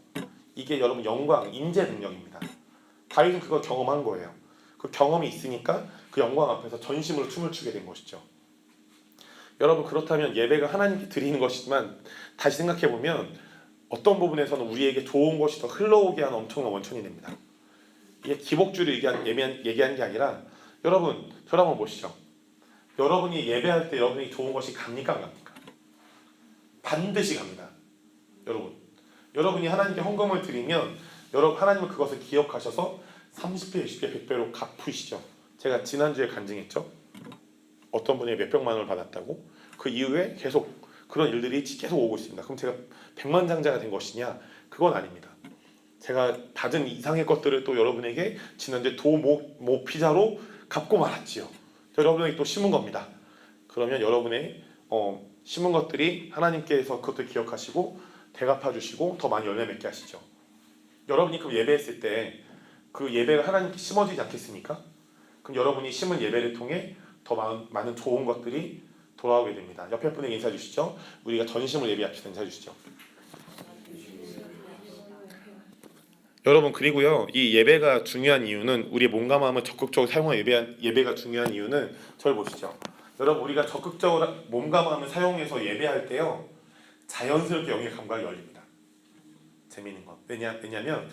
이게 여러분 영광, 임재 능력입니다. 다윗은 그걸 경험한 거예요. 그 경험이 있으니까 그 영광 앞에서 전심으로 춤을 추게 된 것이죠. 여러분 그렇다면 예배가 하나님께 드리는 것이지만 다시 생각해보면 어떤 부분에서는 우리에게 좋은 것이 더 흘러오게 하는 엄청난 원천이 됩니다. 이게 기복주를 얘기한 게 아니라 여러분 저를 한번 보시죠. 여러분이 예배할 때 여러분이 좋은 것이 갑니까 안 갑니까? 반드시 갑니다. 여러분이 하나님께 헌금을 드리면 하나님은 그것을 기억하셔서 30배, 60배, 100배로 갚으시죠. 제가 지난주에 간증했죠. 어떤 분이 몇백만 원을 받았다고. 그 이후에 계속 그런 일들이 계속 오고 있습니다. 그럼 제가 백만장자가 된 것이냐? 그건 아닙니다. 제가 받은 이상의 것들을 또 여러분에게 지난주에 모 피자로 갚고 말았지요. 여러분에게 또 심은 겁니다. 그러면 여러분의 심은 것들이 하나님께서 그것을 기억하시고 대갚아 주시고 더 많이 열매 맺게 하시죠. 여러분이 그 예배했을 때 그 예배가 하나님께 심어지지 않겠습니까? 그럼 여러분이 심은 예배를 통해 더 많은 좋은 것들이 돌아오게 됩니다. 옆에 분에게 인사해 주시죠. 우리가 전심을 예배합시다. 인사해 주시죠. 여러분, 그리고요, 이 예배가 중요한 이유는 우리의 몸과 마음을 적극적으로 사용한 예배가 중요한 이유는 저를 보시죠. 여러분, 우리가 적극적으로 몸과 마음을 사용해서 예배할 때요, 자연스럽게 영의 감각이 열립니다. 재미있는 건 왜냐하면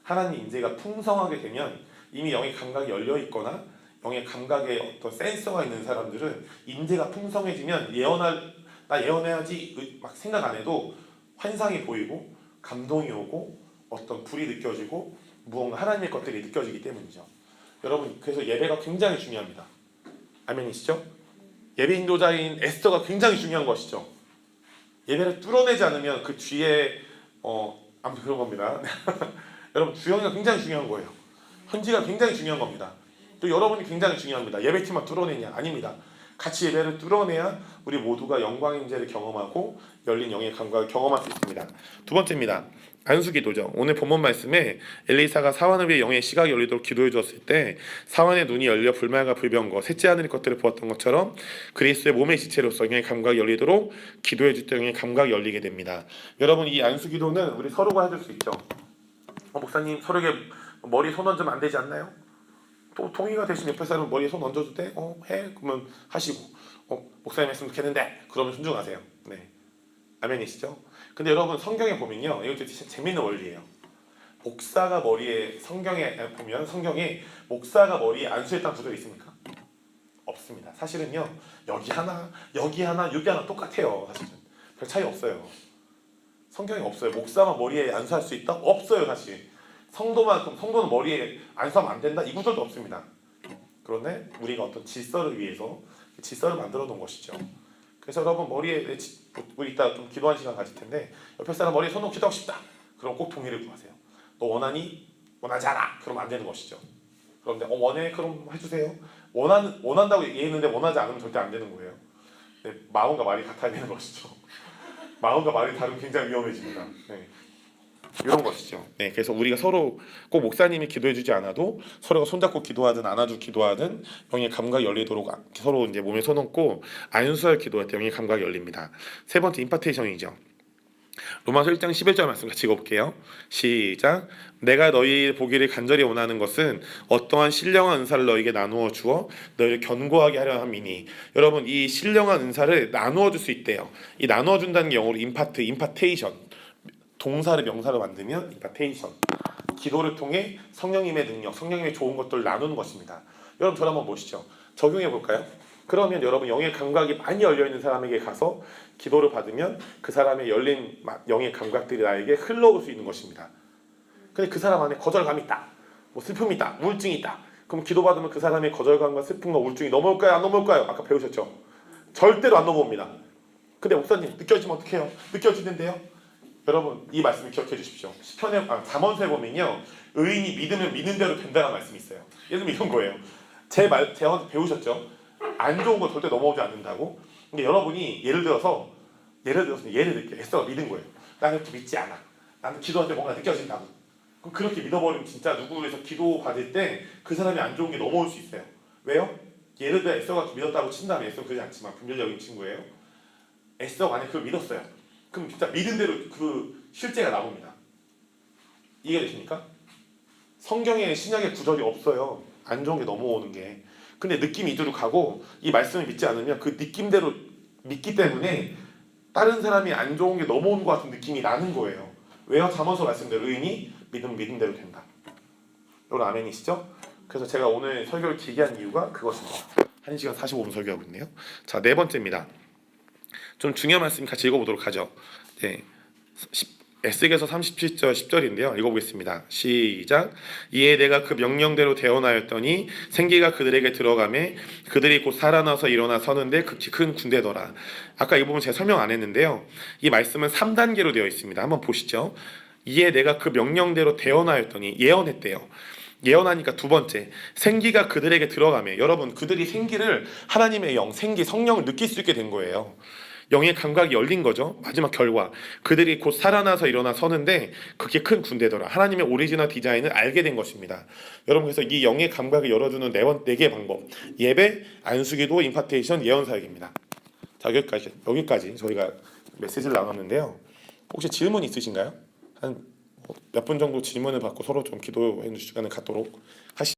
하나님 인재가 풍성하게 되면 이미 영의 감각이 열려 있거나 영의 감각에 어떤 센서가 있는 사람들은 인재가 풍성해지면 나 예언해야지 막 생각 안 해도 환상이 보이고 감동이 오고 어떤 불이 느껴지고 무언가 하나님의 것들이 느껴지기 때문이죠. 여러분, 그래서 예배가 굉장히 중요합니다. 아멘이시죠? 예배 인도자인 에스더가 굉장히 중요한 것이죠. 예배를 뚫어내지 않으면 그 뒤에 아무튼 그런 겁니다. 여러분, 주영이가 굉장히 중요한 거예요. 현지가 굉장히 중요한 겁니다. 또 여러분이 굉장히 중요합니다. 예배팀만 뚫어내냐? 아닙니다. 같이 예배를 뚫어내야 우리 모두가 영광의 임재를 경험하고 열린 영의 감각을 경험할 수 있습니다. 두 번째입니다. 안수기도죠. 오늘 본문 말씀에 엘리사가 사환을 위해 영의 시각이 열리도록 기도해 주었을 때 사환의 눈이 열려 불말과 불병거 셋째 하늘의 것들을 보았던 것처럼 그리스도의 몸의 지체로서 영의 감각이 열리도록 기도해 줄 때 영의 감각이 열리게 됩니다. 여러분, 이 안수기도는 우리 서로가 해줄 수 있죠. 목사님, 서로에게 머리 손 얹으면 안 되지 않나요? 또 동의가 되신 옆에 사람 머리에 손 얹어도 돼? 해? 그러면 하시고 목사님 말씀 듣겠는데? 그러면 순종하세요. 네, 아멘이시죠? 근데 여러분, 성경에 보면요, 이것도 재밌는 원리예요. 목사가 머리에 성경에 보면 성경에 목사가 머리에 안수의 땅 구절이 있습니까? 없습니다. 사실은요, 여기 하나 똑같아요. 사실은 별 차이 없어요. 성경에 없어요. 목사만 머리에 안수할 수 있다? 없어요. 사실 성도는 머리에 안수하면 안 된다? 이 구절도 없습니다. 그런데 우리가 어떤 질서를 위해서 질서를 만들어 놓은 것이죠. 그래서 여러분, 머리에 우리 이따 좀 기도하는 시간 가질 텐데 옆에 사람 머리에 손 놓고 기도하고 싶다. 그럼 꼭 동의를 구하세요. 너 원하니? 원하지 않아. 그러면 안 되는 것이죠. 그런데 원해? 그럼 해주세요. 원한다고 얘기했는데 원하지 않으면 절대 안 되는 거예요. 네, 마음과 말이 같아야 되는 것이죠. 마음과 말이 다르면 굉장히 위험해집니다. 네. 이런 것이죠. 네, 그래서 우리가 서로 꼭 목사님이 기도해주지 않아도 서로가 손잡고 기도하든 안아주고 기도하든 영의 감각이 열리도록 서로 이제 몸에 손 얹고 안수할 기도할 때 영의 감각이 열립니다. 세 번째, 임파테이션이죠. 로마서 1장 11절 말씀 같이 읽어볼게요. 시작. 내가 너희 보기를 간절히 원하는 것은 어떠한 신령한 은사를 너희에게 나누어 주어 너희를 견고하게 하려 함이니. 여러분, 이 신령한 은사를 나누어 줄 수 있대요. 이 나누어 준다는 게 영어로 임파테이션, 동사를 명사로 만들면 임파테이션, 기도를 통해 성령님의 능력, 성령님의 좋은 것들을 나누는 것입니다. 여러분, 저를 한번 보시죠. 적용해 볼까요? 그러면 여러분, 영의 감각이 많이 열려있는 사람에게 가서 기도를 받으면 그 사람의 열린 영의 감각들이 나에게 흘러올 수 있는 것입니다. 근데 그 사람 안에 거절감이 있다, 슬픔이 있다, 우울증이 있다. 그럼 기도받으면 그 사람의 거절감과 슬픔과 우울증이 넘어올까요? 안 넘어올까요? 아까 배우셨죠? 절대로 안 넘어옵니다. 근데 목사님, 느껴지면 어떡해요? 느껴지는데요? 여러분, 이 말씀을 기억해 주십시오. 잠언서에 보면요, 의인이 믿으면 믿는 대로 된다는 말씀이 있어요. 예를 들면 이런 거예요. 제한테 배우셨죠? 안 좋은 거 절대 넘어오지 않는다고. 근데 여러분이 예를 들어서 예를 들게 에스더가 믿은 거예요. 나는 그렇게 믿지 않아. 나는 기도할 때 뭔가 느껴진다고. 그럼 그렇게 믿어버리면 진짜 누구 위해서 기도 받을 때 그 사람이 안 좋은 게 넘어올 수 있어요. 왜요? 예를 들어 에스더가 믿었다고 친다면, 에스더는 그러지 않지만 분별적인 친구예요. 에스더가 만약 그걸 믿었어요. 그럼 진짜 믿은 대로 그 실제가 나옵니다. 이해되십니까? 성경에 신약의 구절이 없어요. 안 좋은 게 넘어오는 게. 근데 느낌 위주로 가고 이 말씀을 믿지 않으면 그 느낌대로 믿기 때문에 다른 사람이 안 좋은 게 넘어오는 것 같은 느낌이 나는 거예요. 왜요? 잠언서 말씀대로 의인이 믿으면 믿은 대로 된다. 여러분, 아멘이시죠? 그래서 제가 오늘 설교를 길게 한 이유가 그것입니다. 1시간 45분 설교하고 있네요. 자, 네 번째입니다. 좀 중요한 말씀 같이 읽어보도록 하죠. 네, 에스겔서 37절 10절인데요. 읽어보겠습니다. 시작. 이에 내가 그 명령대로 대언하였더니 생기가 그들에게 들어가매 그들이 곧 살아나서 일어나 서는데 극히 큰 군대더라. 아까 이 부분 제가 설명 안 했는데요. 이 말씀은 3단계로 되어 있습니다. 한번 보시죠. 이에 내가 그 명령대로 대언하였더니, 예언했대요. 예언하니까 두 번째, 생기가 그들에게 들어가매. 여러분, 그들이 생기를, 하나님의 영, 생기, 성령을 느낄 수 있게 된 거예요. 영의 감각이 열린 거죠. 마지막 결과 그들이 곧 살아나서 일어나 서는데 그게 큰 군대더라. 하나님의 오리지널 디자인을 알게 된 것입니다. 여러분, 그래서 이 영의 감각을 열어주는 네 개의 방법: 예배, 안수기도, 임파테이션, 예언 사역입니다. 자, 여기까지 저희가 메시지를 나눴는데요. 혹시 질문 있으신가요? 한 몇 분 정도 질문을 받고 서로 좀 기도해 주는 시간을 갖도록 하시.